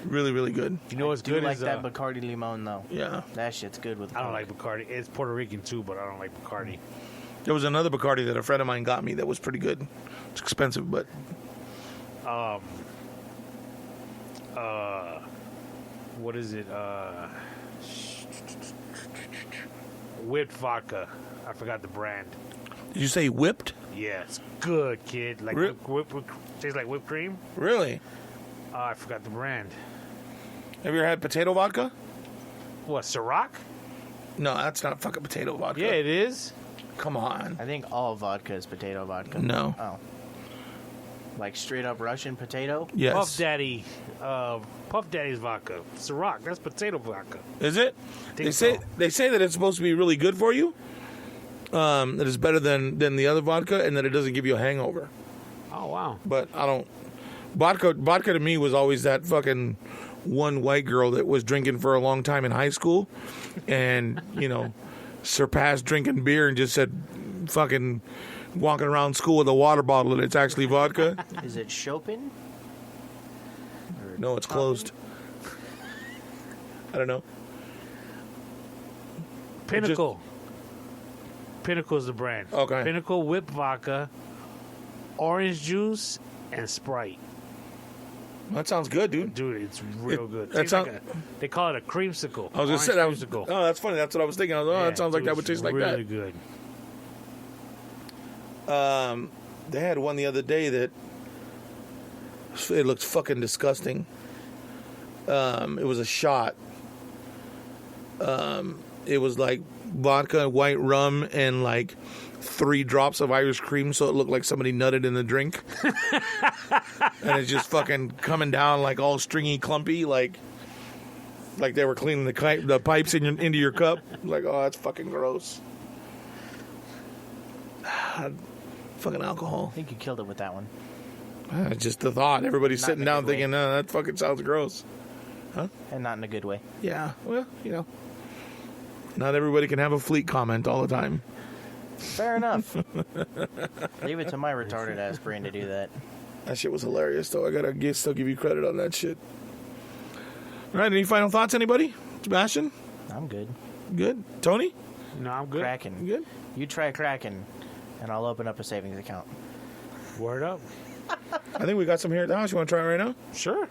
Really, really good. You know what's Do good like is that Bacardi Limon though. Yeah. That shit's good with. I don't Coke. like Bacardi. It's Puerto Rican too, but I don't like Bacardi. There was another Bacardi that a friend of mine got me that was pretty good. It's expensive, but What is it? Whipped vodka. I forgot the brand. did you say whipped? Yeah, it's good, kid. Like Re- tastes like whipped cream. Really? I forgot the brand. Have you ever had potato vodka? What, Ciroc? No, that's not fucking potato vodka. Yeah, it is. Come on. I think all vodka is potato vodka. No. Oh. Like straight up Russian potato? Yes. Puff Daddy's vodka. Ciroc, that's potato vodka. Is it? Think They say that it's supposed to be really good for you. That it's better than the other vodka, and that it doesn't give you a hangover. Oh wow. But I don't. Vodka to me was always that fucking one white girl that was drinking for a long time in high school, and surpassed drinking beer and just said, fucking walking around school with a water bottle and it's actually vodka. Is it Chopin? No, it's closed. I don't know. Pinnacle. Pinnacle's the brand. Okay. Pinnacle whipped vodka, orange juice, and Sprite. That sounds good, dude. Dude, it's real good. that Tastes sound- like they call it a creamsicle. I was gonna say that was. creamsicle. Oh, that's funny. That's what I was thinking. I was, Yeah, that sounds like dude, that would it's taste like really that. good. They had one the other day that it looked fucking disgusting. It was a shot. It was like vodka, white rum, and like 3 drops of Irish cream, so it looked like somebody nutted in the drink. And it's just fucking coming down like all stringy, clumpy, like they were cleaning the pipes into your cup. Like, oh, that's fucking gross. Fucking alcohol. I think you killed it with that one. Just the thought. Everybody's Not sitting in a down good way. thinking, that fucking sounds gross. And not in a good way. Yeah, well, not everybody can have a fleet comment all the time. Fair enough. Leave it to my retarded ass brain to do that. That shit was hilarious, though. I gotta still give you credit on that shit. All right, any final thoughts, anybody? Sebastian? I'm good. Good. Tony? No, I'm good. Kraken. You good? You try Kraken, and I'll open up a savings account. Word up. I think we got some here at the house. You want to try it right now? Sure.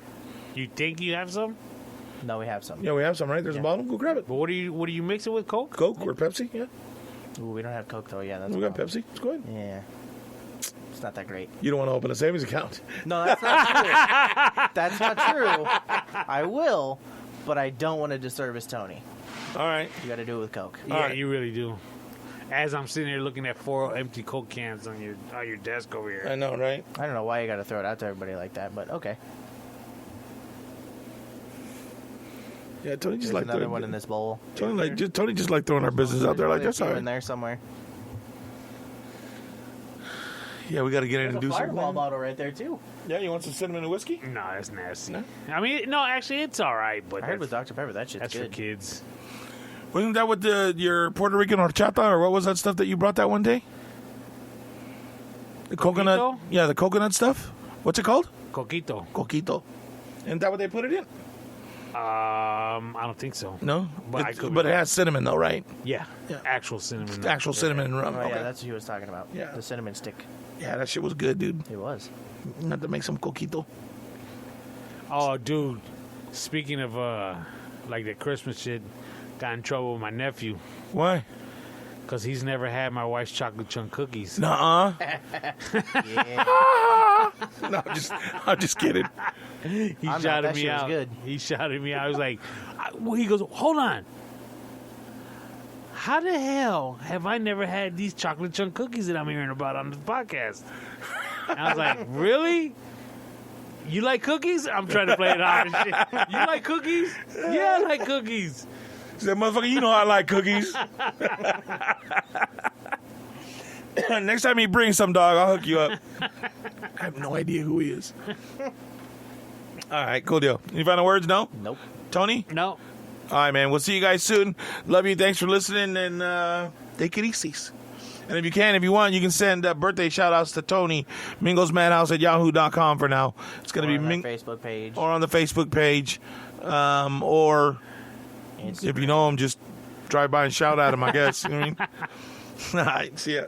You think you have some? No, we have some. Yeah, we have some, right? There's a Yeah. bottle. Go grab it. But what do you mix it with? Coke? Coke or Pepsi? Yeah. Ooh, we don't have Coke though. Yeah, that's We a got problem. Pepsi. Let's go ahead. Yeah, it's not that great. You don't want to open a savings account. No, that's not true. That's not true. I will, but I don't want to disservice Tony. All right. You got to do it with Coke. Yeah, Alright. you really do. As I'm sitting here looking at 4 empty Coke cans on your desk over here. I know, right? I don't know why you got to throw it out to everybody like that, but okay. Yeah, Tony just There's like another one in this bowl. Tony just like throwing our business out there. Like that's all in right. there somewhere. Yeah, we got to get in and do Fireball something. bottle right there too. Yeah, you want some cinnamon and whiskey? No, that's nasty. No? I mean, no, actually, it's all right, but I heard with Dr Pepper that shit's that's for good. kids. Wasn't that with your Puerto Rican horchata, or what was that stuff that you brought that one day? The coconut. Coquito? Yeah, the coconut stuff. What's it called? Coquito. Coquito. Isn't that what they put it in? I don't think so. No, But I could be but it wrong. has cinnamon though, right? Yeah. Yeah. Actual cinnamon. Actual cinnamon and rum. Oh Okay. yeah, that's what he was talking about. Yeah. The cinnamon stick. Yeah, that shit was good, dude. It was. Not to make some coquito. Oh, dude. Speaking of like the Christmas shit, got in trouble with my nephew Why? because he's never had my wife's chocolate chunk cookies. Nuh-uh. Yeah. No, I'm just kidding. He I'm not. shouted That me shit was out. good. He shouted me out. I was like, he goes, hold on. How the hell have I never had these chocolate chunk cookies that I'm hearing about on this podcast? And I was like, really? You like cookies? I'm trying to play it off and shit. You like cookies? Yeah, I like cookies. He said, motherfucker, you know I like cookies. Next time he brings some, dog, I'll hook you up. I have no idea who he is. All right, cool deal. Any final words? No? Nope. Tony? No. All right, man. We'll see you guys soon. Love you. Thanks for listening, and take it easy. And if you want, you can send birthday shout-outs to Tony, mingosmadhouse@yahoo.com for now. It's going to be on our Facebook page. or on the Facebook page, or if you know him, just drive by and shout at him, I guess. You know what I mean? All right, see ya.